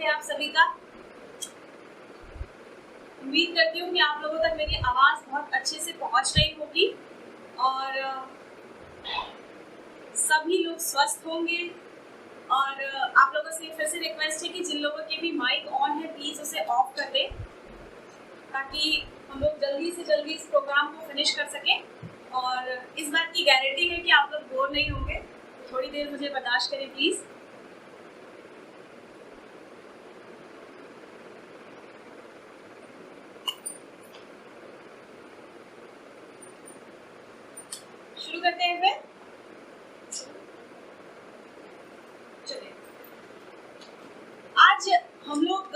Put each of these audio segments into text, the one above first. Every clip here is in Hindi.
है आप सभी का। उम्मीद करती हूँ कि आप लोगों तक मेरी आवाज़ बहुत अच्छे से पहुँच रही होगी और सभी लोग स्वस्थ होंगे। और आप लोगों से फिर से रिक्वेस्ट है कि जिन लोगों के भी माइक ऑन है प्लीज़ उसे ऑफ कर दें ताकि हम लोग जल्दी से जल्दी इस प्रोग्राम को फिनिश कर सकें। और इस बात की गारंटी है कि आप लोग बोर नहीं होंगे, तो थोड़ी देर मुझे बर्दाश्त करें प्लीज़। शुरू करते हैं फिर। चलिए, आज हम लोग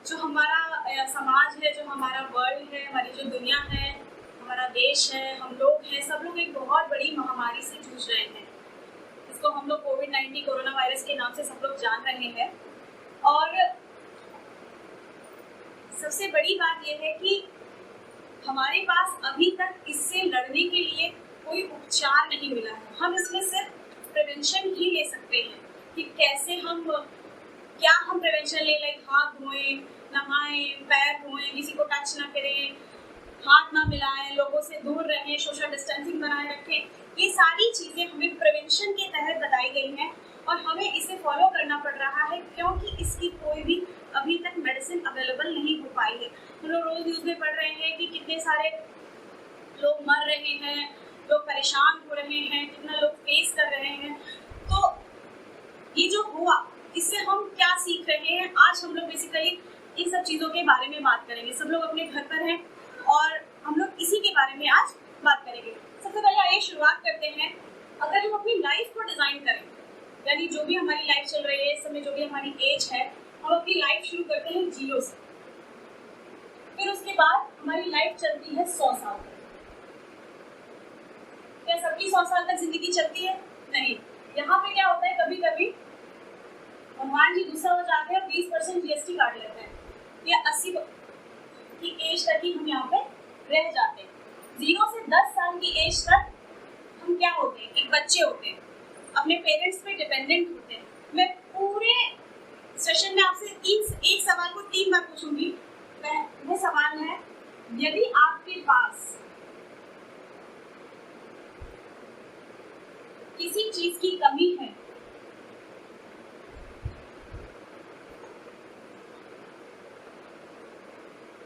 जो हमारा समाज है, जो हमारा वर्ल्ड है, हमारी जो दुनिया है, हमारा देश है, हम लोग हैं, सब लोग एक बहुत बड़ी महामारी से जूझ रहे हैं। इसको हम लोग कोविड-19 कोरोना वायरस के नाम से सब लोग जान रहे हैं। और सबसे बड़ी बात यह है कि हमारे पास अभी तक इससे लड़ने के लिए कोई उपचार नहीं मिला है। हम इसमें सिर्फ प्रिवेंशन ही ले सकते हैं कि कैसे हम प्रिवेंशन ले, लाइक हाथ धोएं, नहाएं, पैर धोएं, किसी को टच ना करें, हाथ ना मिलाएं, लोगों से दूर रहें, सोशल डिस्टेंसिंग बनाए रखें। ये सारी चीज़ें हमें प्रिवेंशन के तहत बताई गई हैं और हमें इसे फॉलो करना पड़ रहा है क्योंकि इसकी कोई भी अभी तक मेडिसिन अवेलेबल नहीं हो पाई है। हम लोग रोज़ न्यूज़ में पढ़ रहे हैं कि कितने सारे लोग मर रहे हैं, लोग परेशान हो रहे हैं, कितना लोग फेस कर रहे हैं। तो ये जो हुआ, इससे हम क्या सीख रहे हैं, आज हम लोग बेसिकली इन सब चीज़ों के बारे में बात करेंगे। सब लोग अपने घर पर हैं और हम लोग इसी के बारे में आज बात करेंगे। सबसे पहले आइए शुरुआत करते हैं। अगर हम अपनी लाइफ को डिज़ाइन करें, यानी जो भी हमारी लाइफ चल रही है इस समय, जो भी हमारी एज है, हम अपनी लाइफ शुरू करते हैं 0 से। फिर उसके बाद हमारी लाइफ चलती है 100 साल तक। क्या सबकी 100 साल तक जिंदगी चलती है? नहीं। यहाँ पे क्या होता है, कभी कभी भगवान जी गुस्सा हो जाते हैं और 20% GST काट लेते हैं या 80 की एज तक ही हम यहाँ पे रह जाते हैं। 0 से 10 साल की एज तक हम क्या होते हैं, एक बच्चे होते हैं, अपने पेरेंट्स पे डिपेंडेंट होते हैं। मैं पूरे सेशन में आपसे एक सवाल को 3 बार पूछूंगी। वह सवाल है, यदि आपके पास किसी चीज की कमी है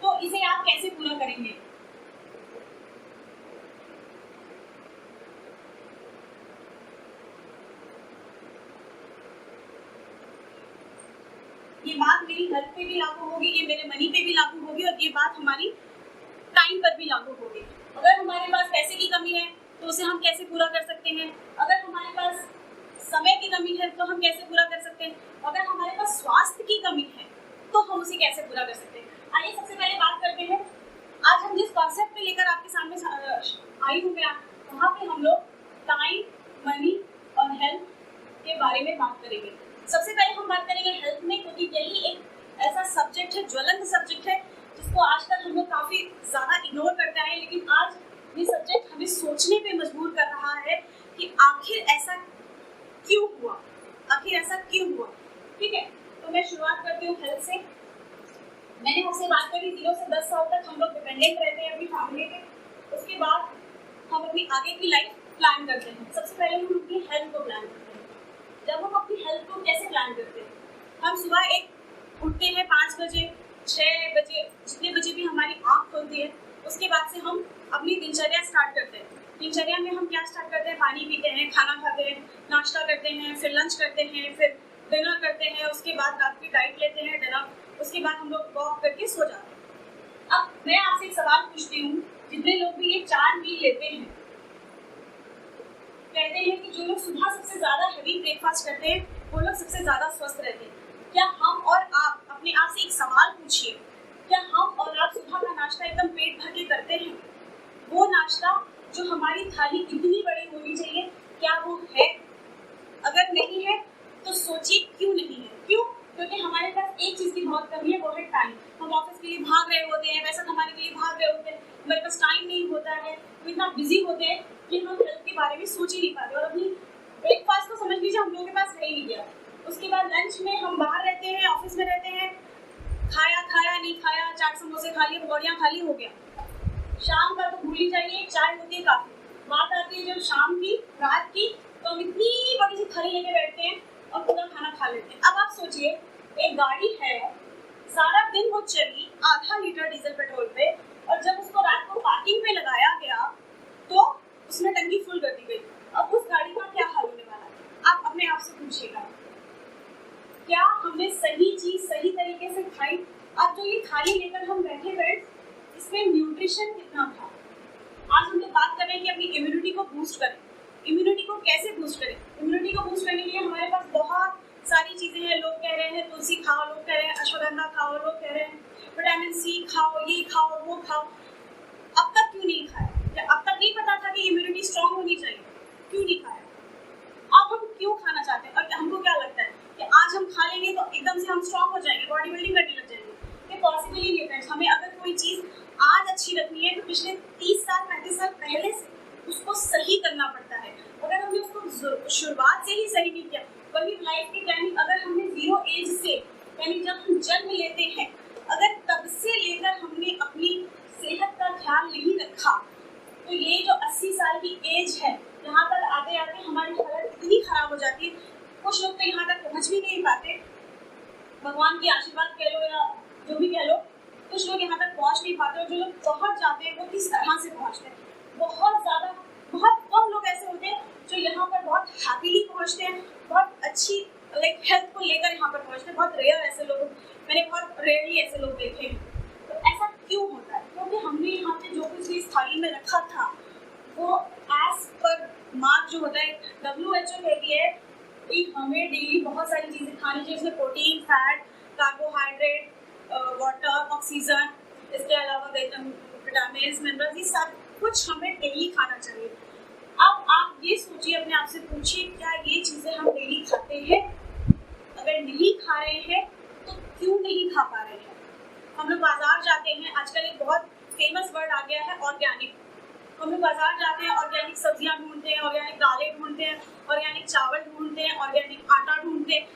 तो इसे आप कैसे पूरा करेंगे? ये बात मेरी हेल्थ पे भी लागू होगी, ये मेरे मनी पे भी लागू होगी और ये बात हमारी टाइम पर भी लागू होगी। अगर हमारे पास पैसे की कमी है तो उसे हम कैसे पूरा कर सकते हैं? अगर हमारे पास समय की कमी है तो हम कैसे पूरा कर सकते हैं? अगर हमारे पास स्वास्थ्य की कमी है तो हम उसे कैसे पूरा कर सकते हैं? आइए सबसे पहले बात करते हैं, आज हम जिस कॉन्सेप्ट पे लेकर आपके सामने आई हूँ मैं, वहाँ पे हम लोग टाइम, मनी और हेल्थ के बारे में बात करेंगे। सबसे पहले हम बात करेंगे हेल्थ में, क्योंकि यही एक ऐसा सब्जेक्ट है, ज्वलंत सब्जेक्ट है, जिसको आज तक हम लोग काफ़ी ज़्यादा इग्नोर करते हैं। लेकिन आज ये सब्जेक्ट हमें सोचने पे मजबूर कर रहा है कि आखिर ऐसा क्यों हुआ, ठीक है। तो मैं शुरुआत करती हूँ हेल्थ से। मैंने आपसे बात करी 0 से 10 साल तक हम लोग डिपेंडेंट रहते हैं अपनी फैमिली पे। उसके बाद हम अपनी आगे की लाइफ प्लान करते हैं। सबसे पहले हम अपनी हेल्थ को प्लान करते हैं। जब हम अपनी हेल्थ को कैसे प्लान करते हैं, हम सुबह उठते हैं 5 बजे, 6 बजे, जितने बजे भी हमारी आँख खुलती है, उसके बाद से हम अपनी दिनचर्या स्टार्ट करते हैं। दिनचर्या में हम क्या स्टार्ट करते हैं, पानी पीते हैं, खाना खाते हैं, नाश्ता करते हैं, फिर लंच करते हैं, फिर डिनर करते हैं, उसके बाद रात की डाइट लेते हैं, डिनर, उसके बाद हम लोग वॉक करके सो जाते हैं। अब मैं आपसे एक सवाल पूछती हूँ, जितने लोग भी ये 4 मील लेते हैं, कहते हैं कि जो लोग सुबह सबसे ज्यादा हेवी ब्रेकफास्ट करते हैं वो लोग सबसे ज्यादा स्वस्थ रहते हैं। क्या हम और आप अपने आप से एक सवाल पूछिए, क्या हम और आप सुबह का नाश्ता एकदम पेट भर के करते हैं? वो नाश्ता जो हमारी थाली इतनी बड़ी होनी चाहिए, क्या वो है? अगर नहीं है तो सोचिए क्यों नहीं है। क्यों? क्योंकि हमारे पास एक चीज की बहुत कमी है, वो है टाइम। हम ऑफिस के लिए भाग रहे होते हैं, पैसा कमाने के लिए भाग रहे होते हैं, हमारे पास टाइम नहीं होता है, हम इतना बिजी होते हैं कि हम हेल्थ के बारे में सोच ही नहीं पाते। और अपनी ब्रेकफास्ट तो समझ लीजिए हम लोगों के पास है ही नहीं गया। उसके बाद लंच में हम बाहर रहते हैं, ऑफिस में रहते हैं, खाया खाया नहीं खाया, चाट समोसे खा लिए, पकौड़ियाँ खा ली, हो गया। शाम का तो भूल ही जाइए, चाय होती है काफी। बात आती है जब शाम की, रात की, तो हम इतनी बड़ी सी थाली लेके बैठते हैं और पूरा खाना खा लेते हैं। अब आप सोचिए, एक गाड़ी है, सारा दिन वो चली आधा लीटर डीजल पेट्रोल पे, और जब उसको रात को पार्किंग पे लगाया गया तो उसमें टंकी फुल कर दी गई। अब उस गाड़ी का क्या हाल होने वाला है, आप अपने आप से पूछिएगा। क्या हमने सही चीज सही तरीके से खाई? अब जो ये थाली लेकर हम बैठे फ्रेंड्स, इसमें न्यूट्रिशन कितना था? आज हम लोग बात कर रहे हैं कि अपनी इम्यूनिटी को बूस्ट करें। इम्यूनिटी को कैसे बूस्ट करें? इम्यूनिटी को बूस्ट करने के लिए हमारे पास बहुत सारी चीजें हैं। लोग कह रहे हैं तुलसी खाओ, लोग कह रहे हैं अश्वगंधा खाओ, लोग कह रहे हैं विटामिन सी खाओ, ये खाओ, वो खाओ। अब तक क्यों नहीं खाया? क्या अब तक नहीं पता था कि इम्यूनिटी स्ट्रांग होनी चाहिए? क्यों नहीं खाया? अब हम क्यों खाना चाहते हैं? और हमको क्या लगता है कि आज हम खा लेंगे तो एकदम से हम स्ट्रांग हो जाएंगे, बॉडी बिल्डिंग करने लग जाएंगे? ये पॉसिबल ही नहीं है। हमें अगर कोई चीज आज अच्छी रखनी है तो पिछले 30 साल 35 साल पहले से उसको सही करना पड़ता है। अगर हमने उसको शुरुआत से ही सही नहीं किया, वही लाइफ की प्लानिंग अगर हमने 0 एज से, यानी जब हम जन्म लेते हैं, अगर तब से लेकर हमने अपनी सेहत का ख्याल नहीं रखा, तो ये जो 80 साल की एज है, यहाँ तक आते आते हमारी हालत इतनी खराब हो जाती है। कुछ लोग तो यहाँ तक पहुँच भी नहीं पाते, भगवान की आशीर्वाद कह लो या जो भी कह लो, कुछ लोग यहाँ तक पहुँच नहीं पाते, और जो लोग पहुँच जाते हैं वो किस तरह से पहुँचते हैं? बहुत कम लोग ऐसे होते हैं जो यहाँ पर बहुत हैप्पीली पहुँचते हैं, बहुत अच्छी लाइक हेल्थ को लेकर यहाँ पर पहुँचते हैं। बहुत रेयर ऐसे लोग, मैंने बहुत रेयरली ऐसे लोग देखे हैं। तो ऐसा क्यों होता है? क्योंकि हमने यहाँ पे जो कुछ चीज़ थाली में रखा था वो एज पर मार्क जो होता है, WHO कहती है कि हमें डेली बहुत सारी चीज़ें खानी चाहिए, इसमें protein, fat, carbohydrate, water, oxygen, इसके अलावा विटामिन, मिनरल्स, ये सब कुछ हमें डेली खाना चाहिए। अब आप ये सोचिए, अपने आप से पूछिए, क्या ये चीज़ें हम डेली खाते हैं? अगर नहीं खा रहे हैं तो क्यों नहीं खा पा रहे हैं? हम लोग बाजार जाते हैं, आजकल एक बहुत फेमस वर्ड आ गया है ऑर्गेनिक। हम लोग बाजार जाते हैं, ऑर्गेनिक सब्जियां ढूंढते हैं, ऑर्गेनिक दालें ढूंढते हैं, ऑर्गेनिक चावल ढूंढते हैं, ऑर्गेनिक आटा ढूंढते हैं,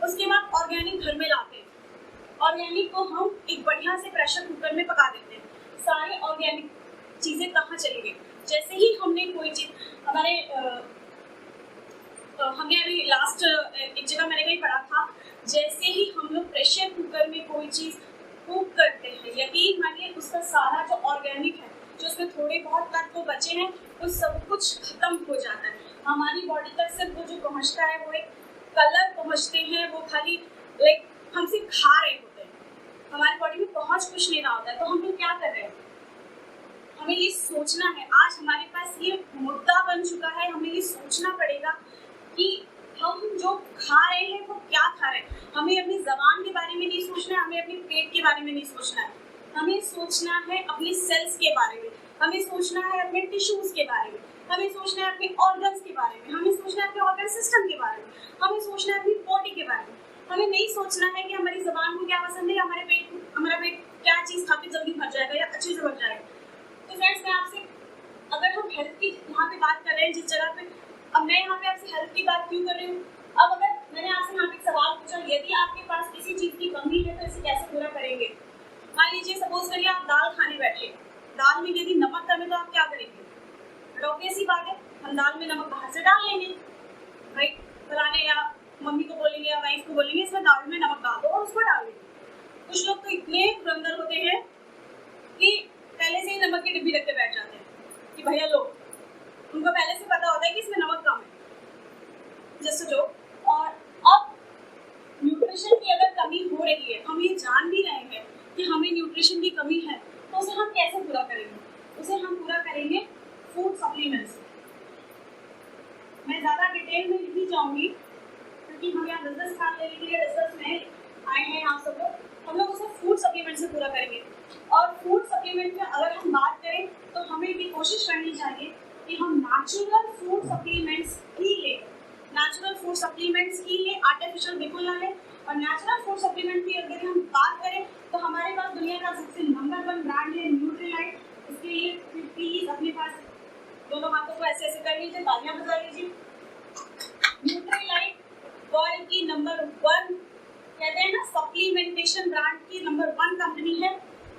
उसके बाद ऑर्गेनिक घर में लाते हैं। ऑर्गेनिक को हम एक बढ़िया से प्रेशर कुकर में पका देते हैं। सारे ऑर्गेनिक चीज़ें कहाँ चली गई? जैसे ही हमने कोई चीज़ हमने अभी लास्ट एक जगह मैंने कहीं पढ़ा था, जैसे ही हम लोग प्रेशर कुकर में कोई चीज़ कुक करते हैं, यकीन मानिए उसका सारा जो ऑर्गेनिक है, जो उसमें थोड़े बहुत तत्व बचे हैं, वो सब कुछ खत्म हो जाता है। हमारी बॉडी तक सिर्फ वो जो पहुँचता है वो एक कलर पहुँचते हैं, वो खाली लाइक हम सिर्फ खा रहे होते हैं, हमारी बॉडी में पहुँच कुछ नहीं रहा होता है। तो हम लोग क्या कर रहे हैं? हमें ये सोचना है, आज हमारे पास ये मुद्दा बन चुका है, हमें ये सोचना पड़ेगा कि हम जो खा रहे हैं वो क्या खा रहे हैं। हमें अपनी ज़बान के बारे में नहीं सोचना है, हमें अपने पेट के बारे में नहीं सोचना है, हमें सोचना है अपने सेल्स के बारे में, हमें सोचना है अपने टिश्यूज़ के बारे में, हमें सोचना है अपने ऑर्गन्स के बारे में, हमें सोचना है अपने ऑर्गन सिस्टम के बारे में, हमें सोचना है अपनी बॉडी के बारे में। हमें नहीं सोचना है कि हमारी ज़बान को क्या पसंद है, हमारा पेट क्या चीज़ खा के जल्दी भर जाएगा या अच्छे से भर जाएगा। तो फ्रेंड्स, मैं आपसे, अगर हम हेल्थ की यहाँ पे बात कर रहे हैं जिस जगह पे, अब मैं यहाँ पे आपसे हेल्थ की बात क्यों कर रही हूँ? अब अगर मैंने आपसे यहाँ पे एक सवाल पूछा, यदि आपके पास किसी चीज़ की कमी है तो इसे कैसे पूरा करेंगे? मान लीजिए सपोज करिए आप दाल खाने बैठे, दाल में यदि नमक कम है तो आप क्या करेंगे? ऑब्वियस सी बात है, हम दाल में नमक बाहर से डाल लेंगे, भाई फलाने या मम्मी को बोलेंगे या वाइफ को बोलेंगे इसमें दाल में नमक डाल दो और उसको डाल देंगे। कुछ लोग तो इतने धुरंधर होते हैं कि पहले से ही नमक की डिब्बी रख के बैठ जाते हैं कि भैया लो, उनको पहले से पता होता है कि इसमें नमक कम है, जैसे जो। और अब न्यूट्रिशन की अगर कमी हो रही है, हम ये जान भी रहे हैं कि हमें न्यूट्रिशन की कमी है, तो उसे हम कैसे पूरा करेंगे? उसे हम पूरा करेंगे फूड सप्लीमेंट्स। मैं ज़्यादा डिटेल में नहीं जाऊँगी क्योंकि हम यहाँ बिजनेस काम लेने के लिए डिस्कस में आए हैं आप सब लोग, हम लोग उसे फूड सप्लीमेंट से पूरा करेंगे। और फूड सप्लीमेंट में अगर हम बात करें तो हमें ये कोशिश करनी चाहिए कि हम नेचुरल फूड सप्लीमेंट्स ही लें, नेचुरल फूड सप्लीमेंट्स ही लें, आर्टिफिशियल बिल्कुल ना लें। और नेचुरल फूड सप्लीमेंट की अगर हम बात करें तो हमारे पास दुनिया का सबसे नंबर 1 ब्रांड है न्यूट्रीलाइट। इसके लिए प्लीज अपने पास दोनों हाथों को ऐसे ऐसे कर लीजिए, तालियां बजा लीजिए। न्यूट्रीलाइट वर्ल्ड की नंबर 1 कहते हैं ना सप्लीमेंटेशन ब्रांड की नंबर 1 कंपनी है,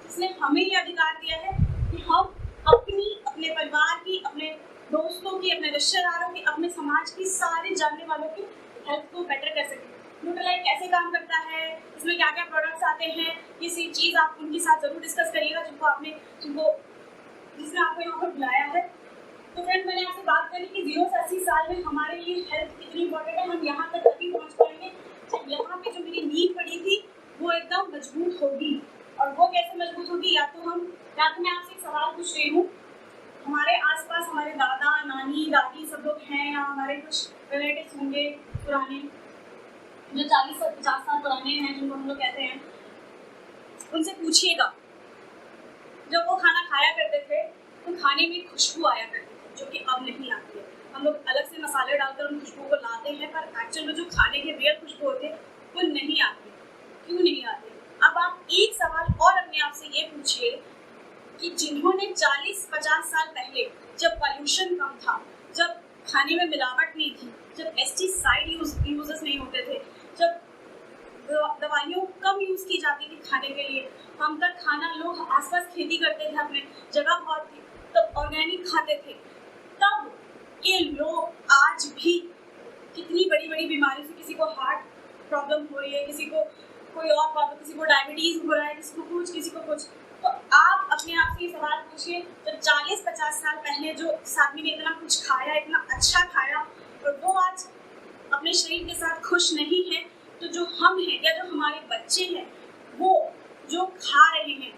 जिसने हमें ये अधिकार दिया है कि हम अपने परिवार की, अपने दोस्तों की, अपने रिश्तेदारों की, अपने समाज की, सारे जानने वालों की हेल्थ को बेटर कर सकें। न्यूट्रालाइट कैसे काम करता है, इसमें क्या क्या प्रोडक्ट्स आते हैं, ये सी चीज़ आप उनके साथ ज़रूर डिस्कस करिएगा जिसने आपको यहाँ पर बुलाया है। तो फ्रेंड, मैंने आपसे बात करी कि 0 से 80 साल में हमारे लिए हेल्थ कितनी इंपॉर्टेंट है। हम यहाँ तक तभी पहुँच पाएंगे जब यहाँ पे जो मेरी नींव पड़ी थी वो एकदम मजबूत होगी। और वो कैसे मजबूत होगी, या तो मैं आपसे एक सवाल पूछ रही हूँ। हमारे आसपास हमारे दादा, नानी, दादी सब लोग हैं, या हमारे कुछ रिलेटिव्स होंगे पुराने, जो 40 से 50 साल पुराने हैं, जिनको हम लोग कहते हैं, उनसे पूछिएगा जब वो खाना खाया करते थे तो खाने में खुशबू आया करती थी, जो कि अब नहीं आती है। हम लोग अलग से मसाले डालकर उन खुशबू को लाते हैं, पर एक्चुअल में जो खाने के रियल खुशबू होते हैं वो नहीं आती। क्यों नहीं आती? अब आप एक सवाल और अपने आप से ये पूछिए कि जिन्होंने 40-50 साल पहले, जब पॉल्यूशन कम था, जब खाने में मिलावट नहीं थी, जब पेस्टिसाइड यूजेस नहीं होते थे, जब दवाइयों कम यूज की जाती थी खाने के लिए, हम तक खाना लोग आसपास खेती करते थे, अपने जगह बहुत थी, तब ऑर्गेनिक खाते थे, तब के लोग आज भी कितनी बड़ी बड़ी बीमारी से, किसी को हार्ट प्रॉब्लम हो रही है, किसी को कोई और प्रॉब्लम, किसी को डायबिटीज हो रहा है, किसी को कुछ। तो आप अपने आप से ये सवाल पूछिए, जब 40-50 साल पहले जो इस आदमी ने इतना कुछ खाया, इतना अच्छा खाया, और वो आज अपने शरीर के साथ खुश नहीं है, तो जो हम हैं या जो हमारे बच्चे हैं, वो जो खा रहे हैं,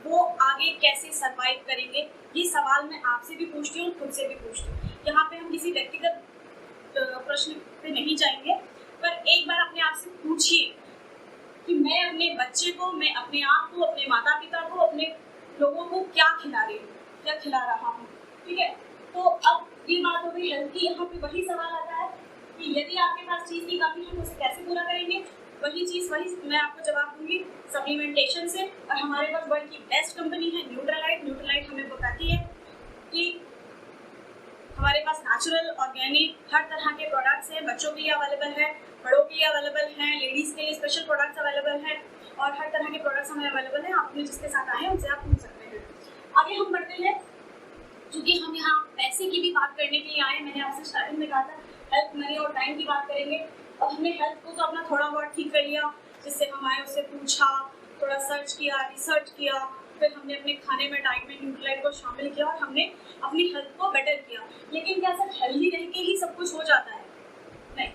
वो आगे कैसे सरवाइव करेंगे? ये सवाल मैं आपसे भी पूछती हूँ, खुद से भी पूछती हूँ। यहाँ पे हम किसी व्यक्तिगत प्रश्न पे नहीं जाएंगे, पर एक बार अपने आप से पूछिए कि मैं अपने बच्चे को, मैं अपने आप को, अपने माता पिता को, अपने लोगों को क्या खिला रही हूँ, क्या खिला रहा हूँ। ठीक है, तो अब ये बात हो गई हेल्थ की। यहाँ पे वही सवाल आता है कि यदि आपके पास चीज़ की कमी है तो उसे कैसे पूरा करेंगे? वही मैं आपको जवाब दूंगी सप्लीमेंटेशन से। और हमारे पास वर्ल्ड की बेस्ट कंपनी है न्यूट्रालाइट हमें बताती है कि हमारे पास नेचुरल, ऑर्गेनिक, हर तरह के प्रोडक्ट्स हैं। बच्चों के लिए अवेलेबल है, बड़ों के लिए अवेलेबल हैं, लेडीज़ के लिए स्पेशल प्रोडक्ट्स अवेलेबल हैं, और हर तरह के प्रोडक्ट्स हमें अवेलेबल हैं। आप अपने जिसके साथ आए उनसे आप पूछ सकते हैं। आगे हम बढ़ते हैं, क्योंकि हम यहाँ पैसे की भी बात करने के लिए आए। मैंने आपसे स्टार्टिंग में कहा था हेल्थ, मनी और टाइम की बात करेंगे। और हमने हेल्थ को तो अपना थोड़ा बहुत ठीक कर लिया, जिससे हम आए उससे पूछा, थोड़ा सर्च किया, रिसर्च किया, फिर हमने अपने खाने में, डाइट में न्यूट्रालाइट को शामिल किया, और हमने अपनी हेल्थ को बेटर किया। लेकिन क्या सिर्फ हेल्दी रह के ही सब कुछ हो जाता है? नहीं,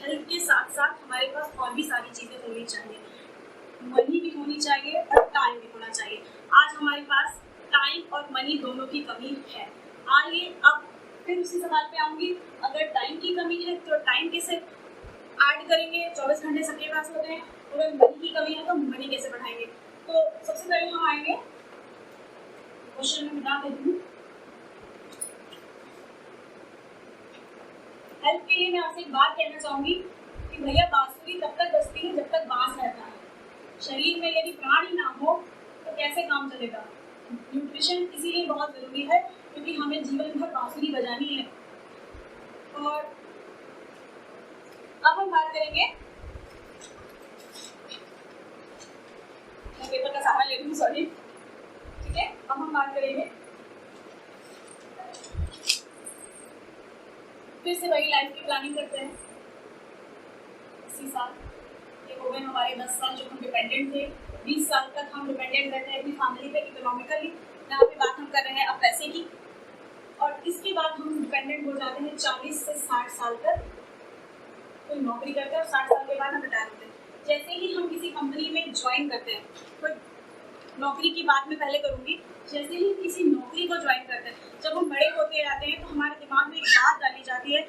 हेल्थ के साथ साथ हमारे पास और भी सारी चीज़ें होनी चाहिए। मनी भी होनी चाहिए और टाइम भी होना चाहिए। आज हमारे पास टाइम और मनी दोनों की कमी है। आइए अब फिर उसी सवाल पे आऊँगी, अगर टाइम की कमी है तो टाइम कैसे ऐड करेंगे? 24 घंटे सबके पास होते हैं। अगर मनी की कमी है तो मनी कैसे बढ़ाएंगे? तो सबसे पहले हम आएंगे, क्वेश्चन में बता देती हूँ। हेल्थ के लिए मैं आपसे एक बात कहना चाहूँगी कि भैया, बांसुरी तब तक बजती है जब तक बांस रहता है। शरीर में यदि प्राण ही ना हो तो कैसे काम चलेगा? न्यूट्रिशन इसीलिए बहुत ज़रूरी है, क्योंकि हमें जीवन भर बांसुरी बजानी है। और अब हम बात करेंगे, मैं पेपर का सहारा ले रही हूँ, सॉरी। ठीक है, अब हम बात करेंगे फिर से वही लाइफ की प्लानिंग करते हैं। 80 साल ये हो गए हमारे, 10 साल जो हम डिपेंडेंट थे, 20 साल तक हम डिपेंडेंट रहते हैं अपनी फैमिली पे इकोनॉमिकली। यहाँ पे बात हम कर रहे हैं अब पैसे की, और इसके बाद हम डिपेंडेंट हो जाते हैं 40 से 60 साल तक। कोई नौकरी करते हैं और 60 साल के बाद हम रिटायर होते हैं। जैसे ही हम किसी कंपनी में ज्वाइन करते हैं, कोई नौकरी की बात मैं पहले करूँगी, जैसे ही किसी नौकरी को ज्वाइन करते हैं, जब हम बड़े होते जाते हैं तो हमारे दिमाग में एक बात डाली जाती है,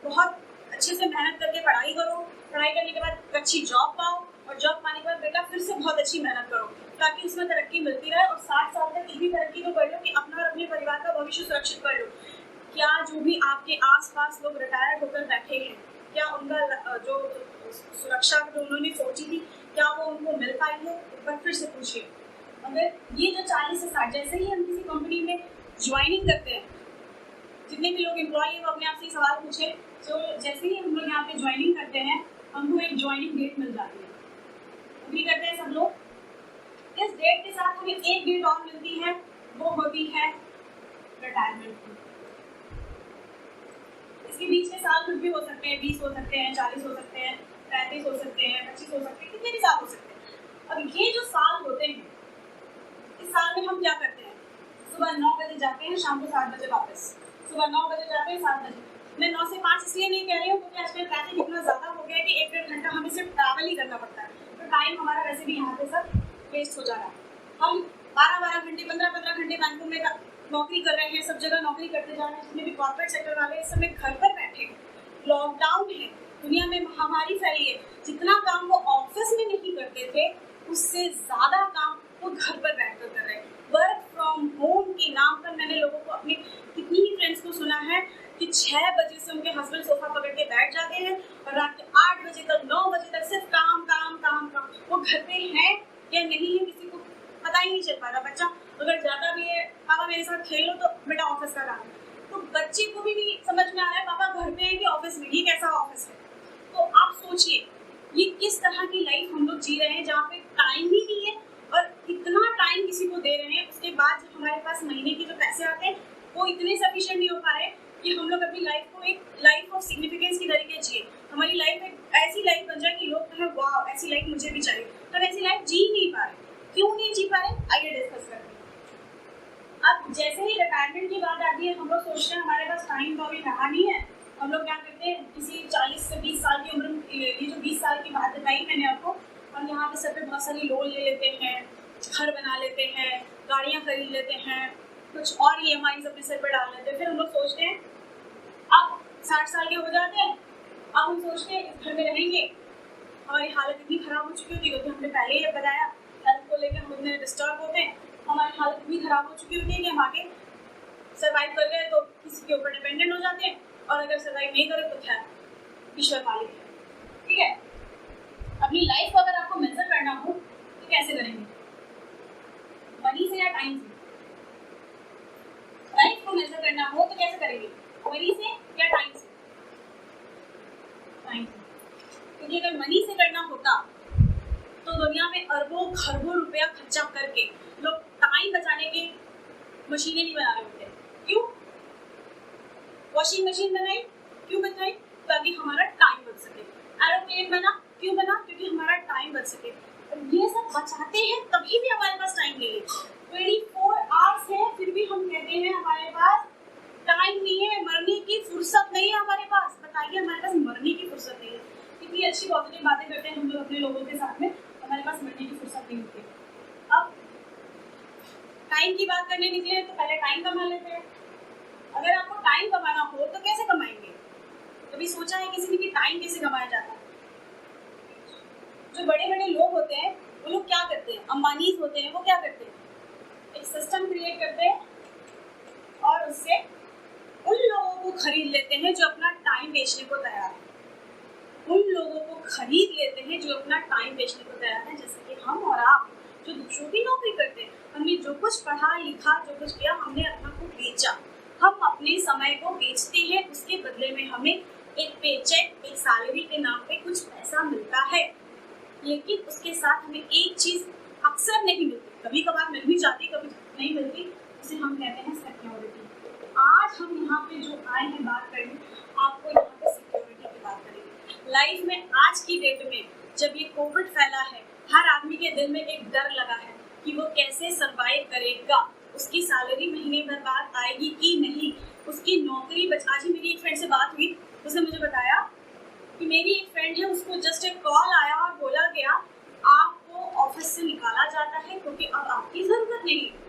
बहुत अच्छे से मेहनत करके पढ़ाई करो, पढ़ाई करने के बाद अच्छी जॉब पाओ, और जॉब पाने के बाद बेटा फिर से बहुत अच्छी मेहनत करो, ताकि उसमें तरक्की मिलती रहे, और 60 साल तक इतनी तरक्की तो कर लो कि अपना और अपने परिवार का भविष्य सुरक्षित कर लो। क्या जो भी आपके आसपास लोग रिटायर्ड होकर बैठे हैं, क्या उनका जो सुरक्षा जो उन्होंने सोची थी, क्या वो उनको मिल पाई है? एक बार फिर से पूछिए। अगर ये जो 40 से 60, जैसे ही हम किसी कंपनी में ज्वाइनिंग करते हैं, जितने भी लोग एम्प्लॉय हैं वो अपने आप से सवाल पूछे तो जैसे ही हम लोग यहाँ पे ज्वाइनिंग करते हैं, हमको एक ज्वाइनिंग डेट मिल जाती है, अग्री करते हैं सब लोग। इस डेट के साथ हमें एक डेट और मिलती है, वो होती है रिटायरमेंट की। इसके बीच के साल कुछ भी हो सकते हैं, 20 हो सकते हैं, 40 हो सकते हैं, 35 हो सकते हैं, 25 हो सकते हैं, कितने भी साल हो सकते हैं। अब ये जो साल होते हैं, इस साल में हम क्या करते हैं? सुबह 9 बजे जाते हैं, शाम को 7 बजे वापस। सुबह 9 बजे जाते हैं, 7 बजे। मैं 9 से 5 इसलिए नहीं कह रही हूँ क्योंकि आजकल ट्रैफिक इतना ज़्यादा हो गया है कि 1-1.5 घंटा हमें सिर्फ ट्रैवल ही करना पड़ता है, तो टाइम हमारा वैसे भी यहाँ पे सब वेस्ट हो जा रहा है। हम 12-12 घंटे, 15-15 घंटे बैंकों में नौकरी कर रहे हैं, सब जगह नौकरी करते जा रहे हैं, जितने भी कॉर्पोरेट सेक्टर वाले इस समय घर पर बैठे हैं। लॉकडाउन है, दुनिया में महामारी फैली है, जितना काम वो ऑफिस में नहीं करते थे उससे ज़्यादा काम वो घर पर बैठकर कर रहे हैं। वर्क फ्रॉम होम के नाम पर मैंने लोगों को, अपने कितनी ही फ्रेंड्स को सुना है कि 6 बजे से उनके हस्बैंड सोफा पकड़ के बैठ जाते हैं और रात के 8 बजे तक, 9 बजे तक सिर्फ काम काम काम काम। वो घर पे है या नहीं है किसी को पता ही नहीं चल पा रहा। बच्चा अगर ज्यादा भी है, पापा मेरे साथ खेल लो, तो बेटा ऑफिस का काम है, तो बच्चे को भी नहीं समझ में आ रहा है पापा घर पे है कि ऑफिस में, ये कैसा ऑफिस है। तो आप सोचिए ये किस तरह की लाइफ हम लोग जी रहे हैं, जहाँ पे टाइम ही नहीं है और इतना टाइम किसी को दे रहे हैं, उसके बाद जब हमारे पास महीने के जो पैसे आते हैं वो इतने सफिशिएंट नहीं हो पा रहे कि हम लोग अपनी लाइफ को एक लाइफ ऑफ सिग्निफिकेंस की तरीके जिए। हमारी लाइफ एक ऐसी लाइफ बन जाए कि लोग कहें वाह ऐसी लाइफ मुझे भी चाहिए, तो ऐसी लाइफ जी नहीं पा रहे। क्यों नहीं जी पा रहे, आइए डिस्कस करते हैं। अब जैसे ही रिटायरमेंट की बात आती है, हम लोग सोचते हैं हमारे पास टाइम तो अभी रहा नहीं है। हम लोग क्या करते हैं, किसी 40 से 20 साल की उम्र, ये जो 20 साल की बात बताई मैंने आपको, हम यहाँ पे सर पे बहुत सारी लोन ले लेते हैं, घर बना लेते हैं, गाड़ियाँ खरीद लेते हैं, कुछ और EMI अपने सर पर डाल लेते हैं। फिर हम लोग सोचते हैं अब 60 साल के हो जाते हैं, अब हम सोचते हैं इस घर में रहेंगे। हमारी हालत इतनी खराब हो चुकी होती है, क्योंकि हमने पहले ही बताया हेल्थ को लेकर हम इतने डिस्टर्ब होते हैं, हमारी हालत इतनी खराब हो चुकी होती है कि हम आगे सर्वाइव कर गए तो किसी के ऊपर डिपेंडेंट हो जाते हैं, और अगर सर्वाइव नहीं करे तो खैर ईश्वर मालिक है। ठीक है, अपनी लाइफ को अगर आपको मेजर करना हो तो कैसे करेंगे? मनी से या टाइम से? लाइफ को मेजर करना हो तो कैसे करेंगे? मनी से या टाइम से? टाइम से। क्योंकि अगर मनी से करना होता तो दुनिया में अरबों खरबों रुपया खर्चा करके लोग टाइम बचाने के मशीनें नहीं बना रहे होते। क्यों? वॉशिंग मशीन बनाई, क्यों बनाई? ताकि हमारा टाइम बच सके। एरोप्लेन बना, क्यों बना? क्योंकि हमारा टाइम बच सके। ये सब बचाते हैं तभी भी हमारे पास टाइम नहीं है। 24 आवर्स है, फिर भी हम कहते हैं हमारे पास टाइम नहीं है, मरने की फुर्सत नहीं है हमारे पास। बताइए, हमारे पास मरने की फुर्सत नहीं है। कितनी अच्छी पॉजिटिव बातें करते हैं हम लोग अपने लोगों के साथ में, हमारे पास मरने की फुर्सत नहीं होती। अब टाइम की बात करने निकले हैं तो पहले टाइम कमा लेते हैं। अगर आपको टाइम कमाना हो तो कैसे कमाएंगे? कभी सोचा है किसी ने कि टाइम कैसे कमाया जाता है? जो बड़े बड़े लोग होते हैं वो लोग क्या करते हैं, अंबानीज होते हैं, वो क्या करते हैं, एक सिस्टम क्रिएट करते हैं और उससे उन लोगों को खरीद लेते हैं जो अपना टाइम बेचने को तैयार है। उन लोगों को खरीद लेते हैं जो अपना टाइम बेचने को तैयार है। जैसे कि हम और आप जो दूसरों की नौकरी करते हैं, हमने जो कुछ पढ़ा लिखा, जो कुछ किया, हमने अपना को बेचा। हम अपने समय को बेचते हैं, उसके बदले में हमें एक पेचेक, एक सैलरी के नाम पे कुछ पैसा मिलता है। लेकिन उसके साथ हमें एक चीज अक्सर नहीं मिलती, कभी कभार मिल भी जाती, कभी नहीं मिलती, उसे हम कहते हैं सिक्योरिटी। आज हम यहाँ पे जो आए हैं बात करने, आपको यहाँ पे सिक्योरिटी की बात करेंगे। लाइफ में आज की डेट में जब ये कोविड फैला है, हर आदमी के दिल में एक डर लगा है कि वो कैसे सर्वाइव करेगा, उसकी सैलरी महीने भर बाद आएगी कि नहीं, उसकी नौकरी आज ही मेरी एक फ्रेंड से बात हुई, उसने मुझे बताया कि मेरी एक फ्रेंड है, उसको जस्ट एक कॉल आया और बोला गया आपको ऑफिस से निकाला जाता है क्योंकि अब आपकी जरूरत नहीं है।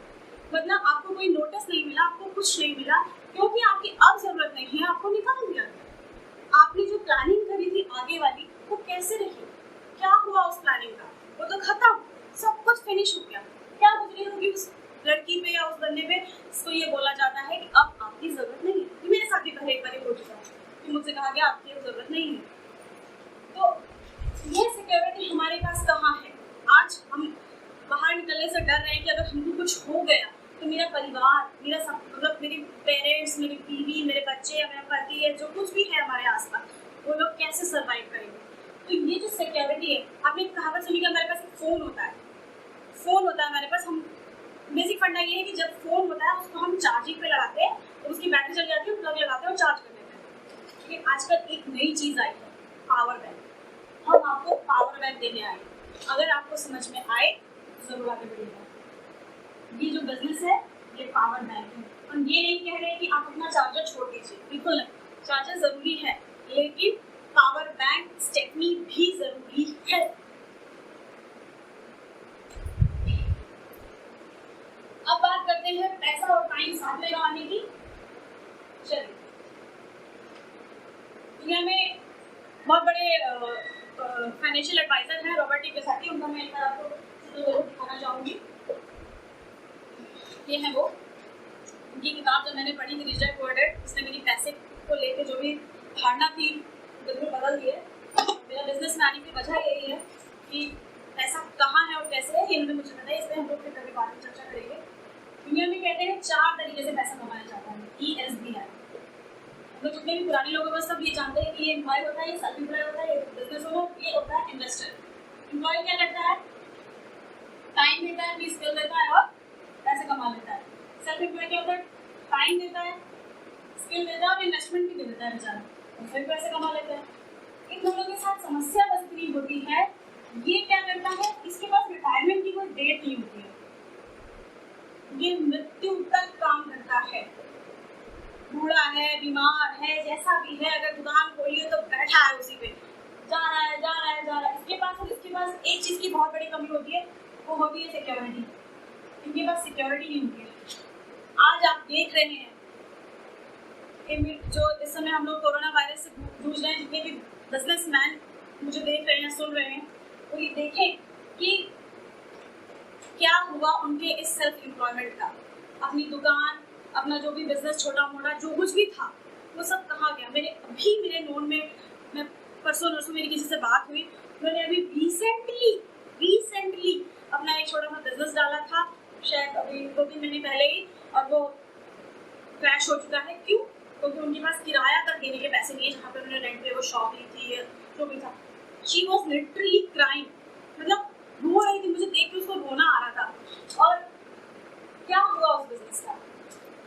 मतलब आपको कोई नोटिस नहीं मिला, आपको कुछ नहीं मिला, क्योंकि आपकी अब जरूरत नहीं है, आपको निकाल दिया गया। आपने जो प्लानिंग करी थी आगे वाली, वो कैसे रही? क्या हुआ उस प्लानिंग का? वो तो खत्म, सब कुछ फिनिश हो गया। क्या गुजरी होगी उस लड़की पे या उस बंदे पे, इसको ये बोला जाता है कि अब आपकी जरूरत नहीं है। मेरे साथ भी पहले एक बार हो चुका है कि मुझसे कहा गया आपकी जरूरत नहीं है। तो ये सिक्योरिटी हमारे पास कहाँ है? आज हम बाहर निकलने से डर रहे हैं कि अगर हमको कुछ हो गया तो मेरा परिवार, मेरा सब, मतलब मेरे पेरेंट्स, मेरी बीवी, मेरे बच्चे, मेरा पति है, जो कुछ भी है हमारे आसपास, वो लोग कैसे सर्वाइव करेंगे। तो ये जो सिक्योरिटी है, आपने एक कहावत सुनी कि हमारे पास एक फ़ोन होता है, फ़ोन होता है हमारे पास, हम बेसिक फंडा ये है कि जब फ़ोन होता है उसको हम चार्जिंग पे लगाते हैं तो उसकी बैटरी चल जाती है, प्लग लगाते हैं और चार्ज कर देते हैं। लेकिन आजकल एक नई चीज़ आई है, पावर बैंक। हम आपको पावर बैंक देने आए, अगर आपको समझ में आए ज़रूर आगे बढ़िएगा। ये जो बिजनेस है ये पावर बैंक है, हम ये नहीं कह रहे कि आप अपना चार्जर छोड़ दीजिए, बिल्कुल नहीं, चार्जर ज़रूरी है, लेकिन पावर बैंक स्टेपनी भी ज़रूरी है। अब बात करते हैं पैसा और टाइम साथ में लगाने की। चलिए, दुनिया में बहुत बड़े फाइनेंशियल एडवाइजर हैं रॉबर्ट टी कियोसाकी, उनका मैं एक बार आपको जरूर दिखाना चाहूँगी। ये है वो, उनकी किताब जब मैंने पढ़ी थी रिच डैड पुअर डैड, उसने मेरी पैसे को लेकर जो भी धारणा थी बिल्कुल बदल दी है। मेरा बिजनेस में आने की वजह यही है कि पैसा कहाँ है और कैसे है, ये उन्होंने मुझे बताया, इसलिए हम लोग फिर कभी बाद में चर्चा करेंगे। दुनिया में कहते हैं 4 तरीके से पैसा कमाया जाता है, ESBI। तो जितने भी पुराने लोग हैं सब ये जानते हैं कि ये एम्प्लॉय होता है, ये सेल्फ एम्प्लॉय होता है, ये बिजनेस ओनर, ये होता है इन्वेस्टर। एम्प्लॉय क्या करता है, टाइम देता है, अपनी स्किल देता है और पैसे कमा लेता है। सेल्फ एम्प्लॉय क्या होता है, टाइम देता है, स्किल देता है और इन्वेस्टमेंट भी दे देता है बेचारा, और फिर पैसे कमा लेता है। इन दोनों के साथ समस्या बस इतनी होती है, ये क्या करता है, इसके पास रिटायरमेंट की कोई डेट नहीं होती है, ये मृत्यु तक काम करता है। बूढ़ा है, बीमार है, जैसा भी है, अगर दुकान खोली है तो बैठा है उसी पे, जा रहा है जा रहा है जा रहा है। इसके पास एक चीज़ की बहुत बड़ी कमी होती है, वो होती है सिक्योरिटी। इनके पास सिक्योरिटी नहीं होती है। आज आप देख रहे हैं जो इस समय हम लोग कोरोना वायरस से जूझ रहे हैं, जितने भी बिजनेसमैन मुझे देख रहे हैं, सुन रहे हैं, वो ये देखें कि क्या हुआ उनके इस सेल्फ एम्प्लॉयमेंट का। अपनी दुकान, अपना जो भी बिजनेस छोटा मोटा जो कुछ भी था, वो सब कहाँ गया। मेरे नोन में, मैं परसों नरसों मेरी किसी से बात हुई, मैंने अभी रिसेंटली अपना एक छोटा सा बिजनेस डाला था, शायद अभी 2-3 महीने पहले ही, और वो क्रैश हो चुका है। क्यों? क्योंकि उनके पास किराया तक देने के पैसे नहीं है, जहाँ पे उन्होंने रेंट पे वो शॉप ली थी, जो भी था। शी वॉज लिटरली क्राइंग, मतलब रो रही थी, मुझे देख के उसको रोना आ रहा था। और क्या हुआ उस बिजनेस का,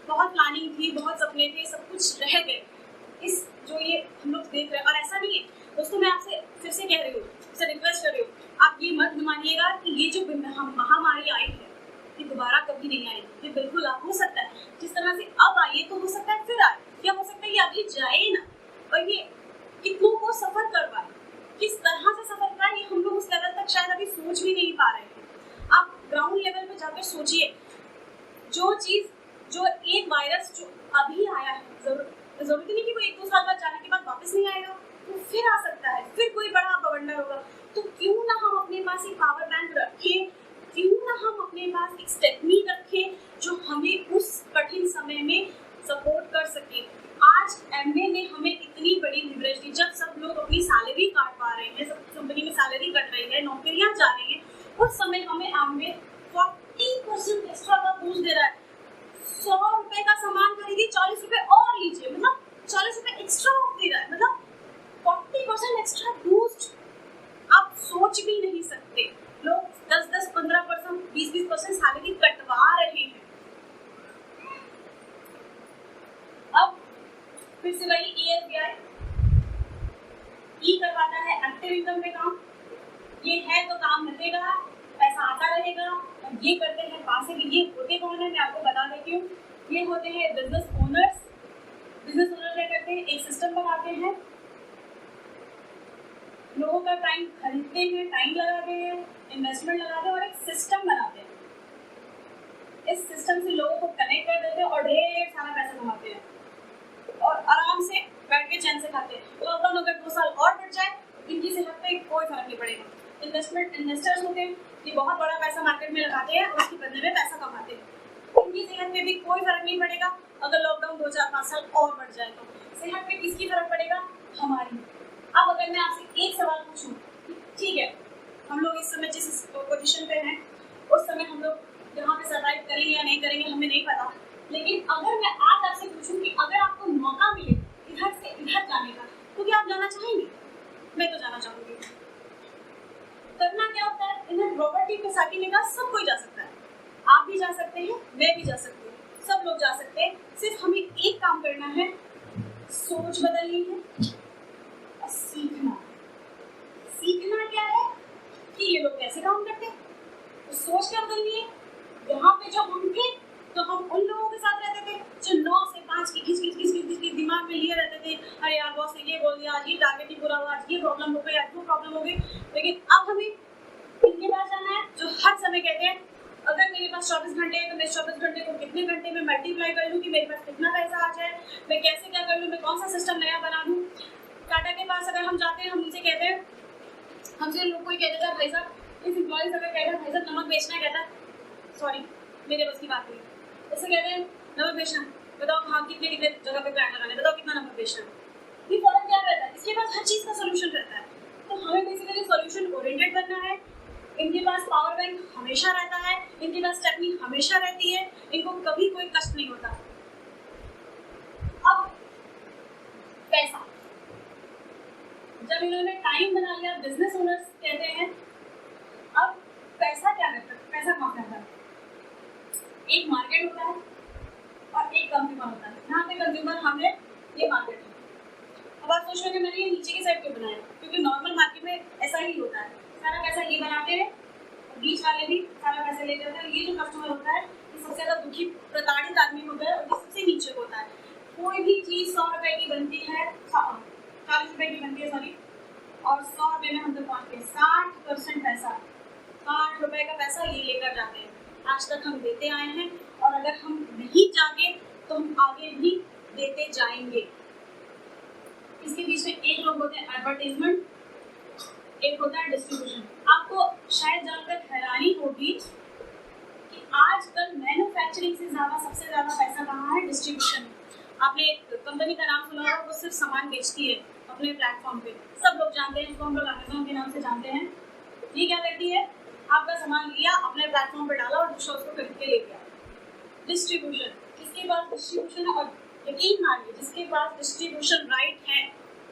बहुत प्लानिंग थी, बहुत सपने थे, सब कुछ रह गए। इस जो ये हम लोग देख रहे हैं, और ऐसा नहीं है दोस्तों, मैं आपसे फिर से कह रही हूँ, आपसे रिक्वेस्ट कर रही हूँ, आप ये मत मानिएगा कि ये जो महामारी आई है ये दोबारा कभी नहीं आएगी। ये बिल्कुल हो सकता है जिस तरह से अब आई है, तो हो सकता है फिर आए, या हो सकता है ये अभी जाए ना, और ये कितनों को सफर करवाए, किस तरह से सफर कराए, ये हम लोग उस लेवल तक शायद अभी सोच भी नहीं पा रहे हैं। आप ग्राउंड लेवल पे जाकर सोचिए, जो एक वायरस जो अभी आया है, जरूरत नहीं कि वो 1-2 साल बाद जाने के बाद वापस नहीं आएगा, तो फिर आ सकता है, फिर कोई बड़ा बवंडर होगा। तो क्यों ना हम अपने पास एक पावर बैंक रखें, क्यों ना हम अपने पास एक स्टेपनी रखें जो हमें उस कठिन समय में सपोर्ट कर सके। आज एमवे ने हमें इतनी बड़ी लिवरेज दी, जब सब लोग अपनी सैलरी काट पा रहे हैं, सब कंपनी में सैलरी कट रही है, नौकरियां जा रही हैं, उस समय हमें एमवे 40% एक्स्ट्रा का बूस्ट दे रहा है। 100 रुपए का सामान खरीदिए, 40 रुपए और लीजिए, मतलब 40 रुपए एक्स्ट्रा ऑफ दे रहा है, मतलब 40% एक्स्ट्रा बूस्ट। आप सोच भी नहीं सकते, लोग 10-10, 15%, 20-20% सैलरी कटवा रहे हैं। अब फिर से वही ESBI करवाता है एक्टिव इनकम पे काम, ये है तो काम मिलेगा, पैसा आता रहेगा। और ये करते हैं पासे भी, ये होते कौन है मैं आपको बता देती हूँ, ये होते हैं बिजनेस ओनर्स। बिजनेस ओनर क्या करते हैं, एक सिस्टम बनाते हैं, लोगों का टाइम खरीदते हैं, टाइम लगाते हैं, इन्वेस्टमेंट लगाते हैं और एक सिस्टम बनाते हैं। इस सिस्टम से लोगों को कनेक्ट कर देते हैं और ढेर सारा पैसा कमाते हैं और आराम से बैठ के चैन से खाते हैं। लॉकडाउन अगर 2 साल और बढ़ जाए, इनकी सेहत पे कोई फर्क नहीं पड़ेगा। इन्वेस्टर्स होते हैं, ये बहुत बड़ा पैसा मार्केट में लगाते हैं और उसके बदले में पैसा कमाते हैं। इनकी सेहत पे भी कोई फर्क नहीं पड़ेगा अगर लॉकडाउन 2-4-5 साल और बढ़ जाए तो। सेहत पे किसकी फर्क पड़ेगा, हमारी। अब अगर मैं आपसे एक सवाल पूछूं, ठीक है, हम लोग इस समय जिस पोजीशन पे हैं, उस समय हम लोग यहाँ पे सर्वाइव करेंगे या नहीं करेंगे हमें नहीं पता, लेकिन अगर मैं आज आपसे पूछूं कि अगर आपको मौका मिले इधर से इधर जाने का, तो क्या आप जाना चाहेंगे? मैं तो जाना चाहूंगी। करना क्या होता है, इन्हें रॉबर्ट टी कियोसाकी ने कहा सब कोई जा सकता है, आप भी जा सकते हैं, मैं भी जा सकती हूँ, सब लोग जा सकते हैं। सिर्फ हमें एक काम करना है, सोच बदलनी है और सीखना। सीखना क्या है कि ये लोग कैसे काम करते हैं, तो सोच क्या बदलनी है। यहाँ पे जो हम थे तो हम उन लोगों के साथ रहते थे जो 9 से 5 की घिस दिमाग में लिए रहते थे, अरे यार बॉस ने ये बोल दिया, आज ये टारगेट नहीं पूरा हुआ, आज ये प्रॉब्लम हो गई, आज वो प्रॉब्लम हो गई। लेकिन अब हमें इनके पास जाना है जो हर समय कहते हैं अगर मेरे पास 24 घंटे है तो मैं 24 घंटे को कितने घंटे में मल्टीप्लाई कर लूँ कि मेरे पास कितना पैसा आ जाए, मैं कैसे क्या कर लूँ, मैं कौन सा सिस्टम नया बना लूँ। टाटा के पास अगर हम जाते हैं, हम उनसे कहते हैं, हमसे लोग कोई कहते हैं भाई साहब इस एम्प्लॉइज अगर कहते हैं भाई साहब नमक बेचना है, कहता है सॉरी मेरे बस की बात नहीं, ऐसे कहते हैं नमक बेचना, बताओ हाँ कितने कितने जगह पे प्लान लगाने, बताओ कितना नमक बेचना है। ये फॉरन क्या रहता है, इसके पास हर चीज़ का सोल्यूशन रहता है। तो हमें बेसिकली सोल्यूशन ओरिएंटेड बनना है। इनके पास पावर बैंक हमेशा रहता है, इनके पास टेक्निक हमेशा रहती है, इनको कभी कोई कष्ट नहीं होता। अब पैसा, जब इन्होंने टाइम बना लिया, बिजनेस ओनर्स कहते हैं अब पैसा क्या करता है, पैसा कौन करता है। एक मार्केट होता है और एक कंज्यूमर होता है। यहाँ पे कंज्यूमर हमने, ये मार्केट है। अब आप सोच रहे हैं मैंने ये नीचे की साइड क्यों बनाया, क्योंकि नॉर्मल मार्केट में ऐसा ही होता है, सारा पैसा ये बनाते हैं, बीच वाले भी सारा पैसा ले जाते हैं। ये जो कस्टमर होता है ये सबसे ज़्यादा दुखी प्रताड़ित आदमी होता है और ये सबसे नीचे होता है। कोई भी चीज़ 100 रुपए की बनती है, 40 रुपए की बनती है सॉरी, और 100 रुपए में हम तो पहुँच गए 60% पैसा, 60 रुपए का पैसा ये लेकर जाते हैं। आज तक हम देते आए हैं और अगर हम नहीं जागे तो हम आगे भी देते जाएंगे। इसके बीच में एक लोग होते हैं एडवर्टाइजमेंट, एक होता है डिस्ट्रीब्यूशन। आपको शायद जानकर हैरानी होगी कि आजकल मैन्युफैक्चरिंग से ज़्यादा सबसे ज़्यादा पैसा कहाँ है, डिस्ट्रीब्यूशन। आपने एक कंपनी का नाम सुना होगा, वो सिर्फ सामान बेचती है अपने प्लेटफॉर्म पे, सब लोग जानते हैं, इसको हम लोग अमेजोन के नाम से जानते हैं। ये क्या करती है, आपका सामान लिया अपने प्लेटफॉर्म पे डाला और दूसरा उसको खरीद के ले गया। डिस्ट्रीब्यूशन, जिसके पास डिस्ट्रीब्यूशन है, और यकीन मानिए जिसके पास डिस्ट्रीब्यूशन राइट है